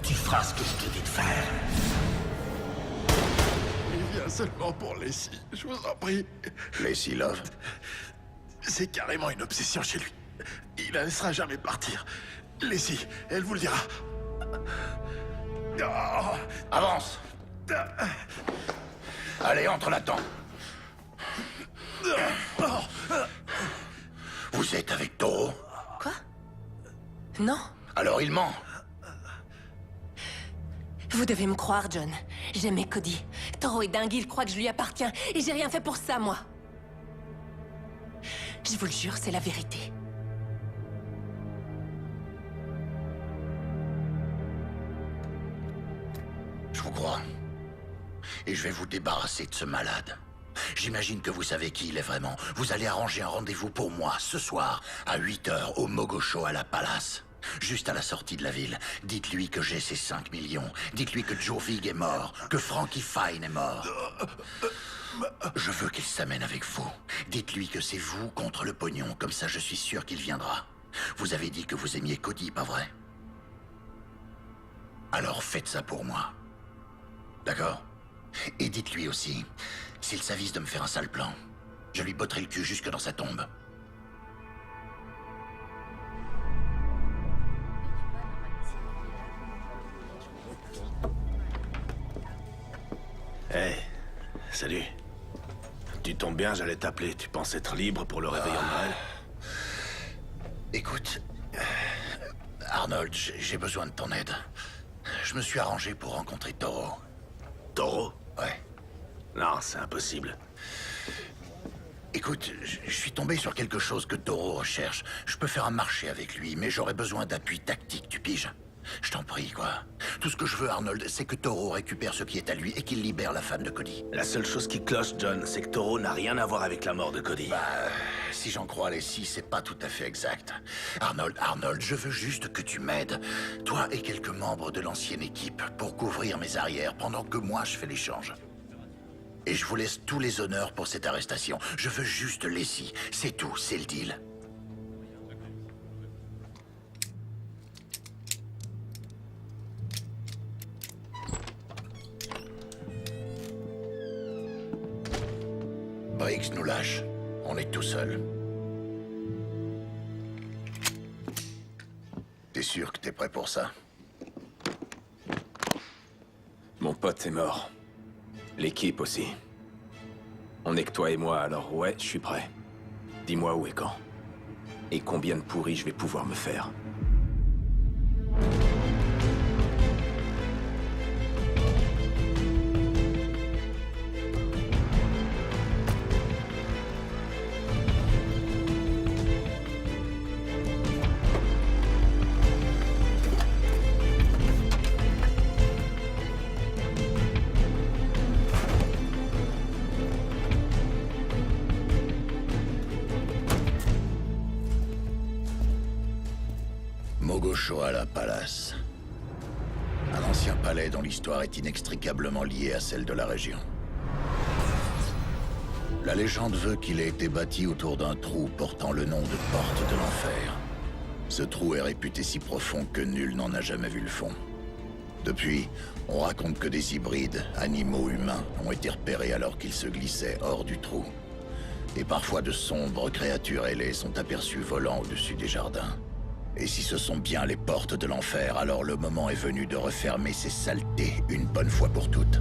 tu feras ce que je te dis de faire. Il vient seulement pour Lacey, je vous en prie. Lacey Love? C'est carrément une obsession chez lui. Il la laissera jamais partir. Lacey, elle vous le dira. Oh. Avance! Allez, entre là-dedans. Vous êtes avec Toro? Quoi? Non. Alors il ment. Vous devez me croire, John. J'aimais Cody. Toro est dingue, il croit que je lui appartiens. Et j'ai rien fait pour ça, moi. Je vous le jure, c'est la vérité. Je vous crois. Et je vais vous débarrasser de ce malade. J'imagine que vous savez qui il est vraiment. Vous allez arranger un rendez-vous pour moi, ce soir, à 8h, au Mogocho à la Palace. Juste à la sortie de la ville. Dites-lui que j'ai ces 5 millions. Dites-lui que Joe Vig est mort, que Frankie Fine est mort. Je veux qu'il s'amène avec vous. Dites-lui que c'est vous contre le pognon, comme ça je suis sûr qu'il viendra. Vous avez dit que vous aimiez Cody, pas vrai? Alors faites ça pour moi. D'accord? Et dites-lui aussi, s'il s'avise de me faire un sale plan, je lui botterai le cul jusque dans sa tombe. Hey, salut. Tu tombes bien, j'allais t'appeler. Tu penses être libre pour le réveillon de Noël? Écoute, Arnold, j'ai besoin de ton aide. Je me suis arrangé pour rencontrer Toro. Toro? Ouais. Non, c'est impossible. Écoute, je suis tombé sur quelque chose que Toro recherche. Je peux faire un marché avec lui, mais j'aurais besoin d'appui tactique, tu piges? Je t'en prie, quoi. Tout ce que je veux, Arnold, c'est que Toro récupère ce qui est à lui et qu'il libère la femme de Cody. La seule chose qui cloche, John, c'est que Toro n'a rien à voir avec la mort de Cody. Si j'en crois les six, c'est pas tout à fait exact. Arnold, je veux juste que tu m'aides. Toi et quelques membres de l'ancienne équipe pour couvrir mes arrières pendant que moi je fais l'échange. Et je vous laisse tous les honneurs pour cette arrestation. Je veux juste Lacey. C'est tout, c'est le deal. Briggs nous lâche. On est tout seul. T'es sûr que t'es prêt pour ça? Mon pote est mort. L'équipe aussi. On n'est que toi et moi, alors ouais, je suis prêt. Dis-moi où et quand. Et combien de pourris je vais pouvoir me faire. Mogoshoala Palace. Un ancien palais dont l'histoire est inextricablement liée à celle de la région. La légende veut qu'il ait été bâti autour d'un trou portant le nom de Porte de l'Enfer. Ce trou est réputé si profond que nul n'en a jamais vu le fond. Depuis, on raconte que des hybrides, animaux humains, ont été repérés alors qu'ils se glissaient hors du trou. Et parfois de sombres créatures ailées sont aperçues volant au-dessus des jardins. Et si ce sont bien les portes de l'enfer, alors le moment est venu de refermer ces saletés une bonne fois pour toutes.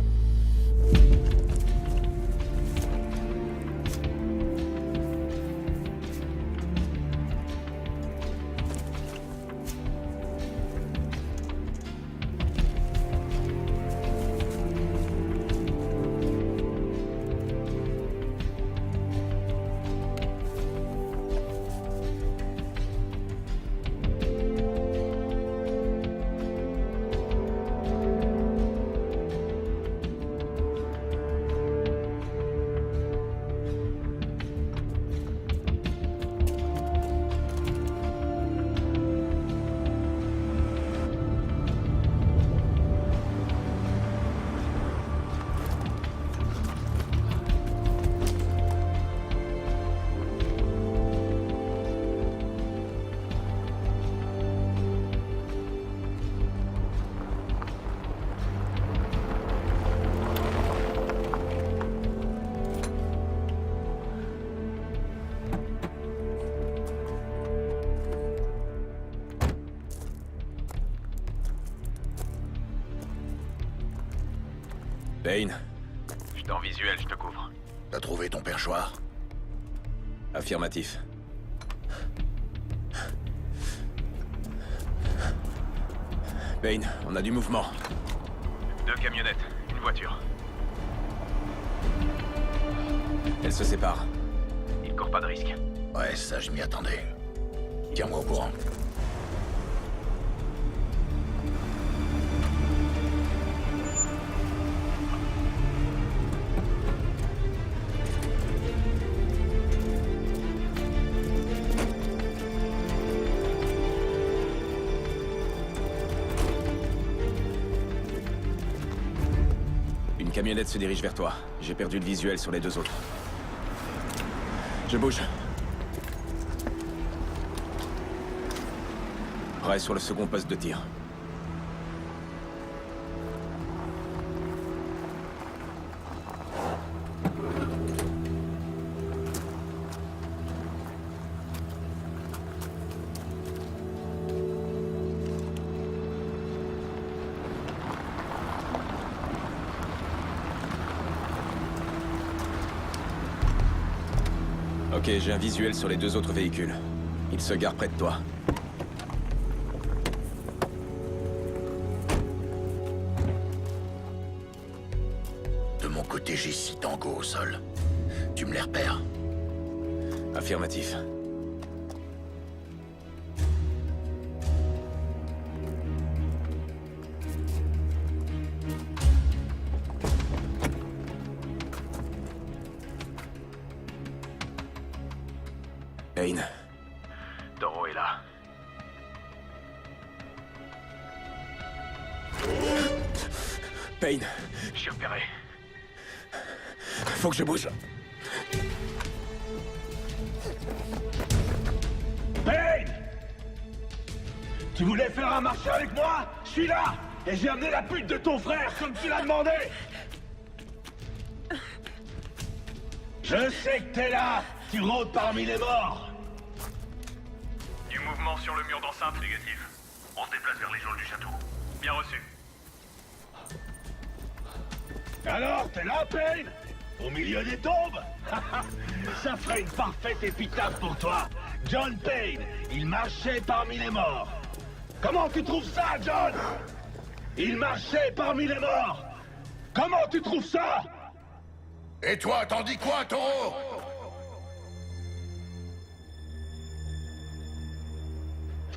Payne. Je suis en visuel, je te couvre. T'as trouvé ton perchoir? Affirmatif. Payne, on a du mouvement. 2 camionnettes, une voiture. Elles se séparent. Il court pas de risque. Ouais, ça je m'y attendais. Tiens-moi au courant. Une camionnette se dirige vers toi. J'ai perdu le visuel sur les 2 autres. Je bouge. Prêt sur le second poste de tir. Ok, j'ai un visuel sur les 2 autres véhicules. Ils se garent près de toi. De mon côté, j'ai 6 tangos au sol. Tu me les repères? Affirmatif. Payne. Toro est là. Payne. Je suis repéré. Faut que je bouge. Payne! Tu voulais faire un marché avec moi? Je suis là! Et j'ai amené la pute de ton frère, comme tu l'as demandé! Je sais que t'es là! Tu rôdes parmi les morts! Du mouvement sur le mur d'enceinte, négatif. On se déplace vers les geôles du château. Bien reçu. Alors, t'es là, Payne? Au milieu des tombes. Ça ferait une parfaite épitaphe pour toi. John Payne, il marchait parmi les morts. Comment tu trouves ça, John? Il marchait parmi les morts. Comment tu trouves ça? Et toi, t'en dis quoi, Taureau?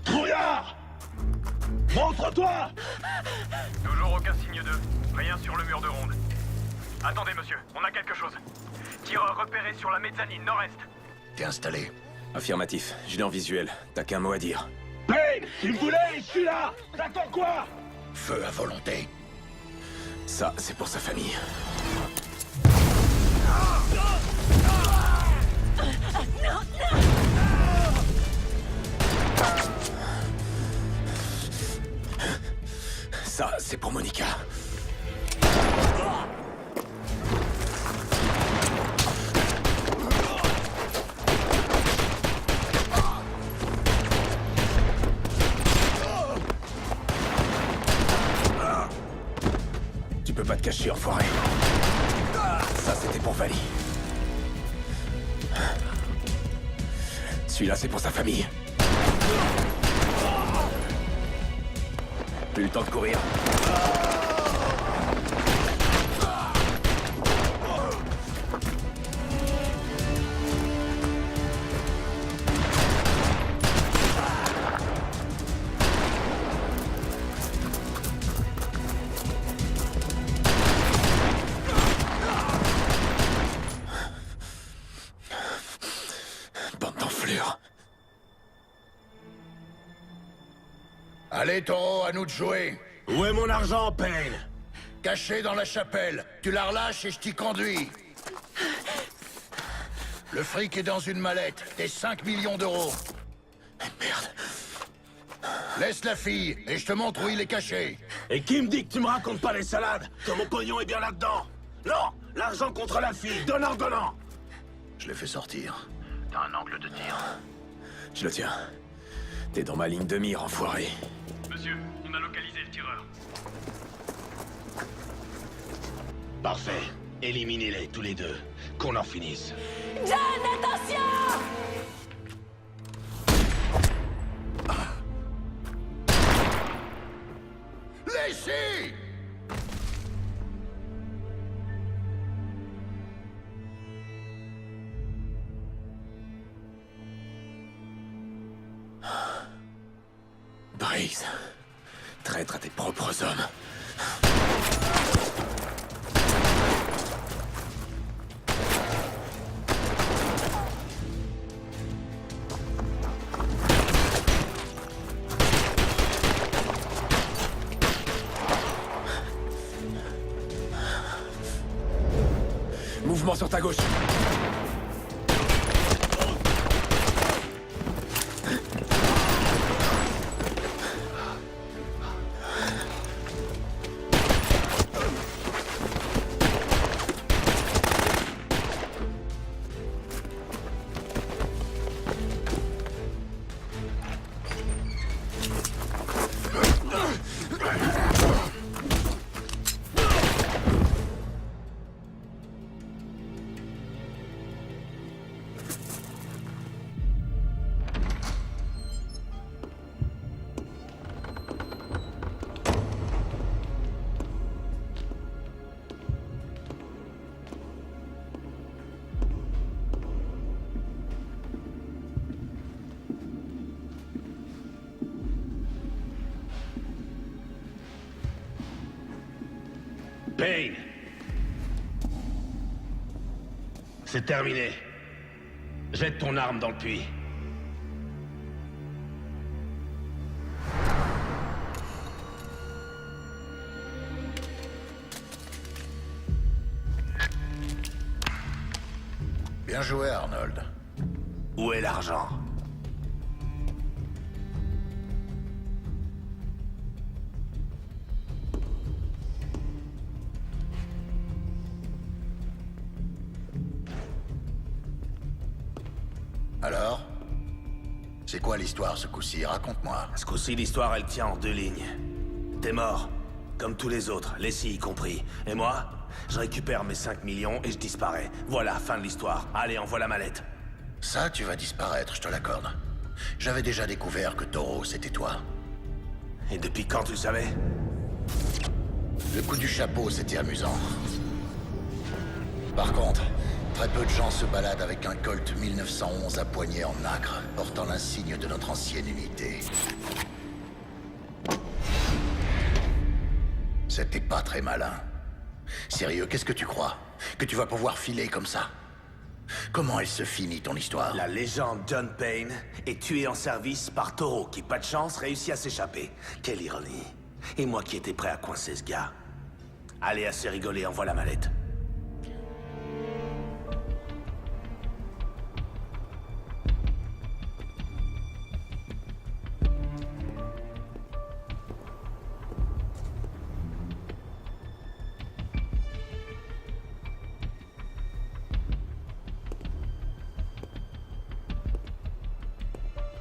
Trouillard! Montre-toi! Toujours aucun signe d'eux. Rien sur le mur de ronde. Attendez, monsieur, on a quelque chose. Tireur repéré sur la mezzanine nord-est. T'es installé? Affirmatif, je l'ai en visuel. T'as qu'un mot à dire. Payne, tu me voulais, je suis là! T'attends quoi? Feu à volonté. Ça, c'est pour sa famille. Ça, c'est pour Monica. Tu peux pas te cacher, enfoiré. Ça, c'était pour Vali. Celui-là, c'est pour sa famille. Plus le temps de courir. Bande d'enflures. Allez, Taureau, à nous de jouer. Où est mon argent, Payne? Caché dans la chapelle. Tu la relâches et je t'y conduis. Le fric est dans une mallette. Tes 5 millions d'euros. Merde. Laisse la fille et je te montre où il est caché. Et qui me dit que tu me racontes pas les salades? Que mon pognon est bien là-dedans? Non! L'argent contre la fille, donnant-donnant! Je l'ai fait sortir. T'as un angle de tir. Je le tiens. T'es dans ma ligne de mire, enfoiré. Monsieur, on a localisé le tireur. Parfait. Éliminez-les tous les deux. Qu'on en finisse. John, attention! Laissez! Briggs. Traître à tes propres hommes. Mouvement sur ta gauche. Payne! C'est terminé. Jette ton arme dans le puits. Bien joué, Arnold. Où est l'argent? Alors? C'est quoi l'histoire ce coup-ci? Raconte-moi. Ce coup-ci, l'histoire, elle tient en deux lignes. T'es mort. Comme tous les autres, Leslie y compris. Et moi, je récupère mes 5 millions et je disparais. Voilà, fin de l'histoire. Allez, envoie la mallette. Ça, tu vas disparaître, je te l'accorde. J'avais déjà découvert que Taureau, c'était toi. Et depuis quand tu le savais? Le coup du chapeau, c'était amusant. Par contre, très peu de gens se baladent avec un Colt 1911 à poignée en nacre, portant l'insigne de notre ancienne unité. C'était pas très malin. Sérieux, qu'est-ce que tu crois? Que tu vas pouvoir filer comme ça? Comment elle se finit, ton histoire? La légende John Payne est tué en service par Taureau, qui, pas de chance, réussit à s'échapper. Quelle ironie. Et moi qui étais prêt à coincer ce gars. Allez, assez rigolé, envoie la mallette.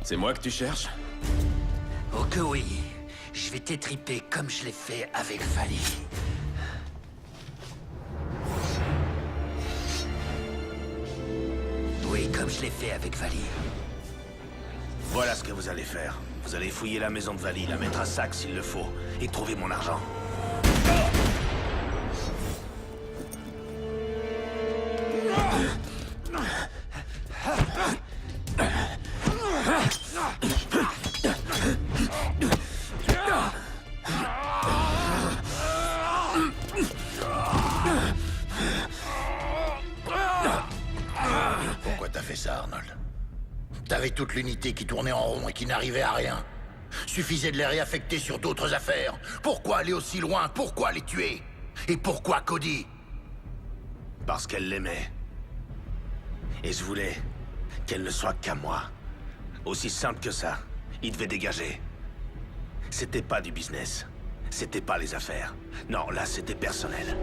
C'est moi que tu cherches? Oh que oui. Je vais t'étriper comme je l'ai fait avec Vali. Oui, comme je l'ai fait avec Vali. Voilà ce que vous allez faire. Vous allez fouiller la maison de Vali, la mettre à sac s'il le faut, et trouver mon argent. Pourquoi t'as fait ça, Arnold? T'avais toute l'unité qui tournait en rond et qui n'arrivait à rien. Suffisait de les réaffecter sur d'autres affaires. Pourquoi aller aussi loin? Pourquoi les tuer? Et pourquoi Cody? Parce qu'elle l'aimait. Et je voulais qu'elle ne soit qu'à moi. Aussi simple que ça. Il devait dégager. C'était pas du business. C'était pas les affaires. Non, là, c'était personnel.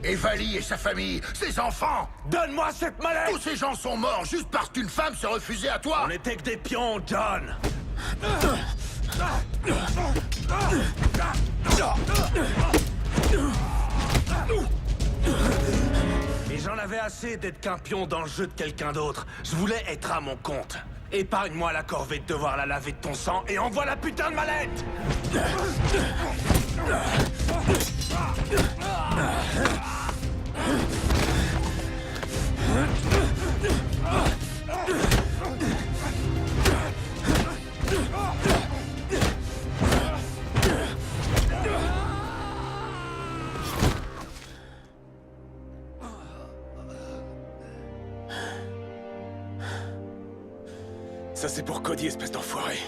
Et Vali et sa famille, ses enfants! Donne-moi cette mallette! Tous ces gens sont morts juste parce qu'une femme se refusait à toi! On n'était que des pions, John! Et j'en avais assez d'être qu'un pion dans le jeu de quelqu'un d'autre. Je voulais être à mon compte. Épargne-moi la corvée de devoir la laver de ton sang et envoie la putain de mallette! Ça, c'est pour Cody, espèce d'enfoiré.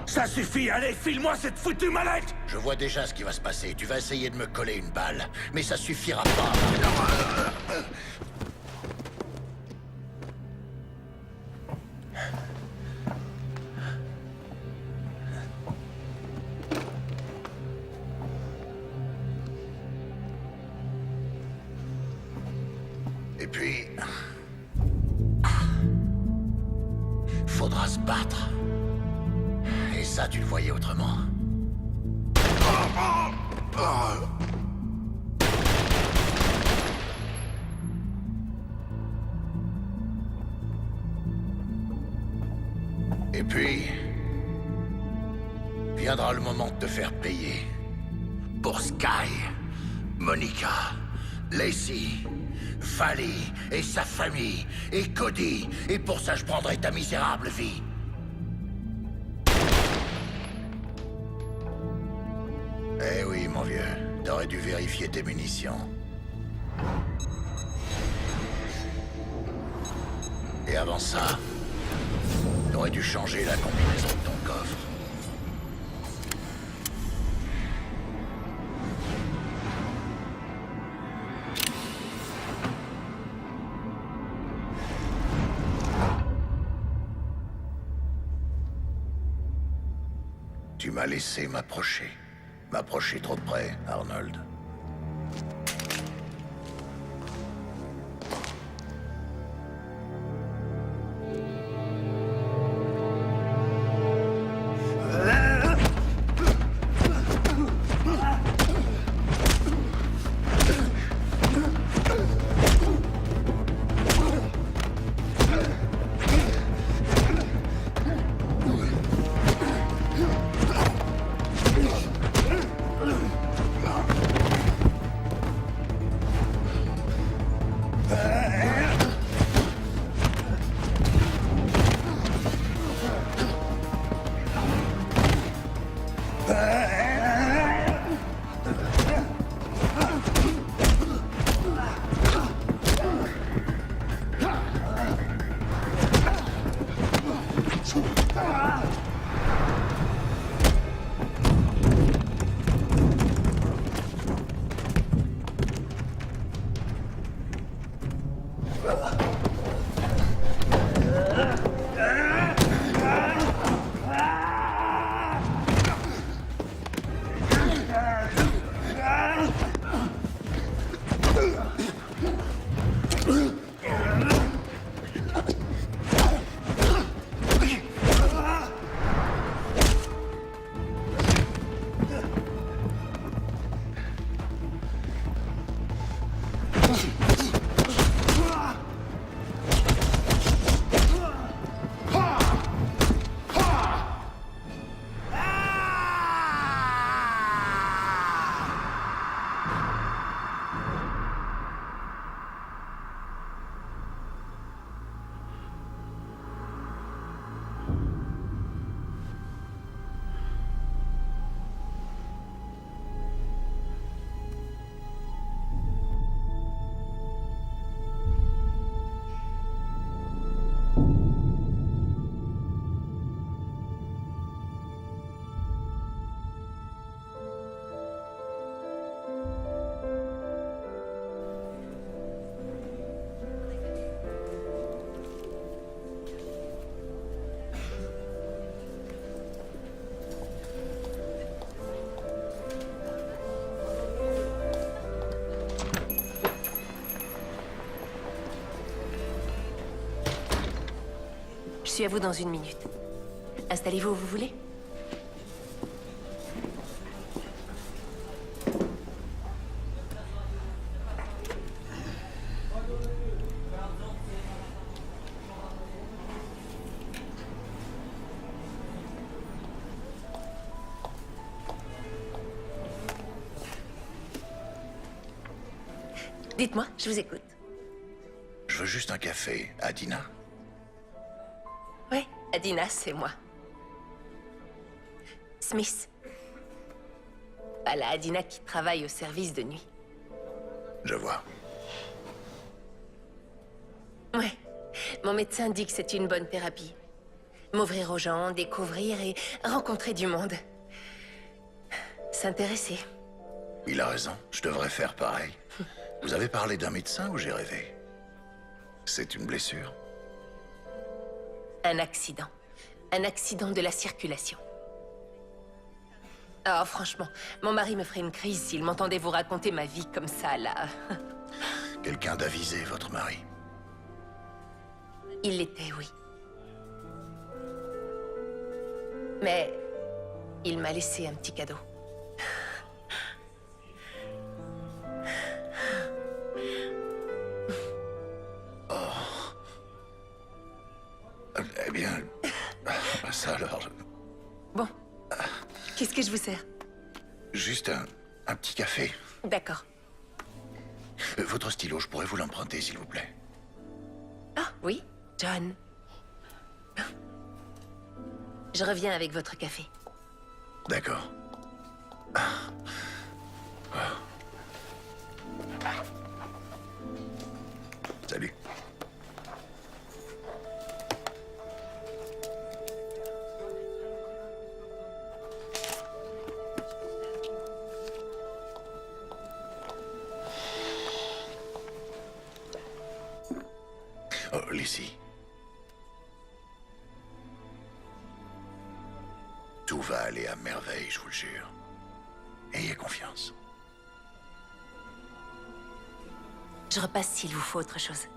Ça suffit, allez, file-moi cette foutue mallette! Je vois déjà ce qui va se passer. Tu vas essayer de me coller une balle. Mais ça suffira pas. Et puis... faudra se battre. Et ça, tu le voyais autrement. Et puis... viendra le moment de te faire payer. Pour Sky, Monica, Lacey, Vali et sa famille, et Cody. Et pour ça, je prendrai ta misérable vie. Eh oui, mon vieux. T'aurais dû vérifier tes munitions. Et avant ça, t'aurais dû changer la combinaison de ton coffre. Tu m'as laissé m'approcher. m'approcher trop de près, Arnold. Je suis à vous dans 1 minute. Installez-vous où vous voulez. Dites-moi, je vous écoute. Je veux juste un café, Adina. Oui, Adina, c'est moi. Smith. Pas la Adina qui travaille au service de nuit. Je vois. Ouais. Mon médecin dit que c'est une bonne thérapie. M'ouvrir aux gens, découvrir et rencontrer du monde. S'intéresser. Il a raison, je devrais faire pareil. Vous avez parlé d'un médecin ou j'ai rêvé? C'est une blessure? Un accident. Un accident de la circulation. Oh, franchement, mon mari me ferait une crise s'il m'entendait vous raconter ma vie comme ça, là. Quelqu'un d'avisé, votre mari? Il l'était, oui. Mais il m'a laissé un petit cadeau. Eh bien, ça alors... Bon, qu'est-ce que je vous sers? Juste un petit café. D'accord. Votre stylo, je pourrais vous l'emprunter, s'il vous plaît? Ah, oui, John. Je reviens avec votre café. D'accord. Salut. Oh, Lizzie. Tout va aller à merveille, je vous le jure. confiance. Je repasse s'il vous faut autre chose.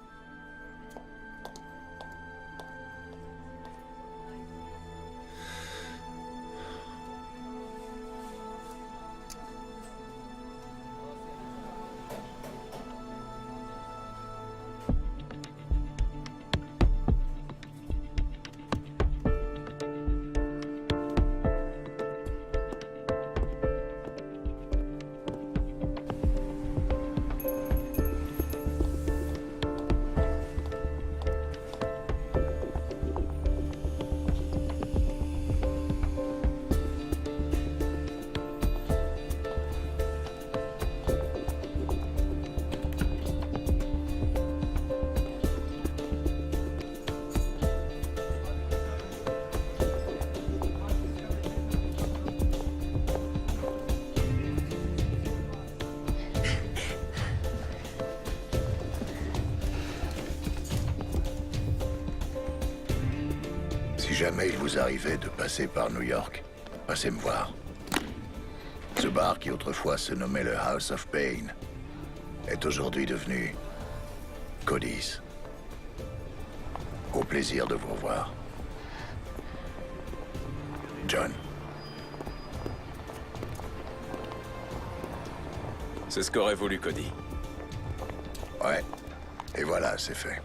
Si jamais il vous arrivait de passer par New York, passez me voir. Ce bar qui autrefois se nommait le House of Pain est aujourd'hui devenu Cody's. Au plaisir de vous revoir. John. C'est ce qu'aurait voulu Cody. Ouais. Et voilà, c'est fait.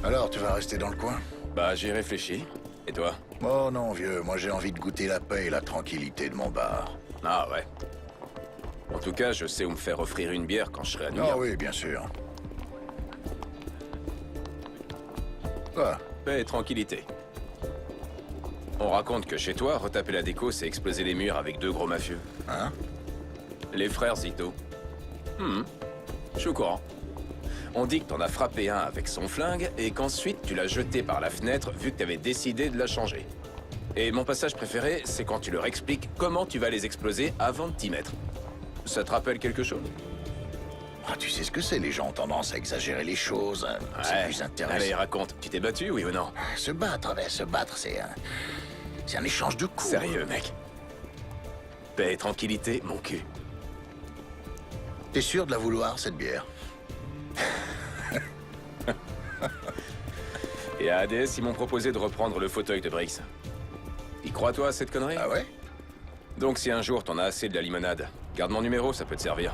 Alors, tu vas rester dans le coin? Bah, j'y réfléchis. Et toi? Oh non, vieux, moi j'ai envie de goûter la paix et la tranquillité de mon bar. Ah ouais. En tout cas, je sais où me faire offrir une bière quand je serai à New York. Ah oui, bien sûr. Quoi? Paix et tranquillité. On raconte que chez toi, retaper la déco, c'est exploser les murs avec 2 gros mafieux. Hein? Les frères Zito. Je suis au courant. On dit que t'en as frappé un avec son flingue et qu'ensuite tu l'as jeté par la fenêtre vu que t'avais décidé de la changer. Et mon passage préféré, c'est quand tu leur expliques comment tu vas les exploser avant de t'y mettre. Ça te rappelle quelque chose? Ah, tu sais ce que c'est, les gens ont tendance à exagérer les choses. C'est plus intéressant. Allez, raconte. Tu t'es battu, oui ou non? Se battre, c'est un échange de coups. Sérieux, mec. Paix et tranquillité, mon cul. T'es sûr de la vouloir, cette bière? Et à ADS, ils m'ont proposé de reprendre le fauteuil de Brix. Y crois-toi à cette connerie? Ah ouais? Donc si un jour t'en as assez de la limonade, garde mon numéro, ça peut te servir.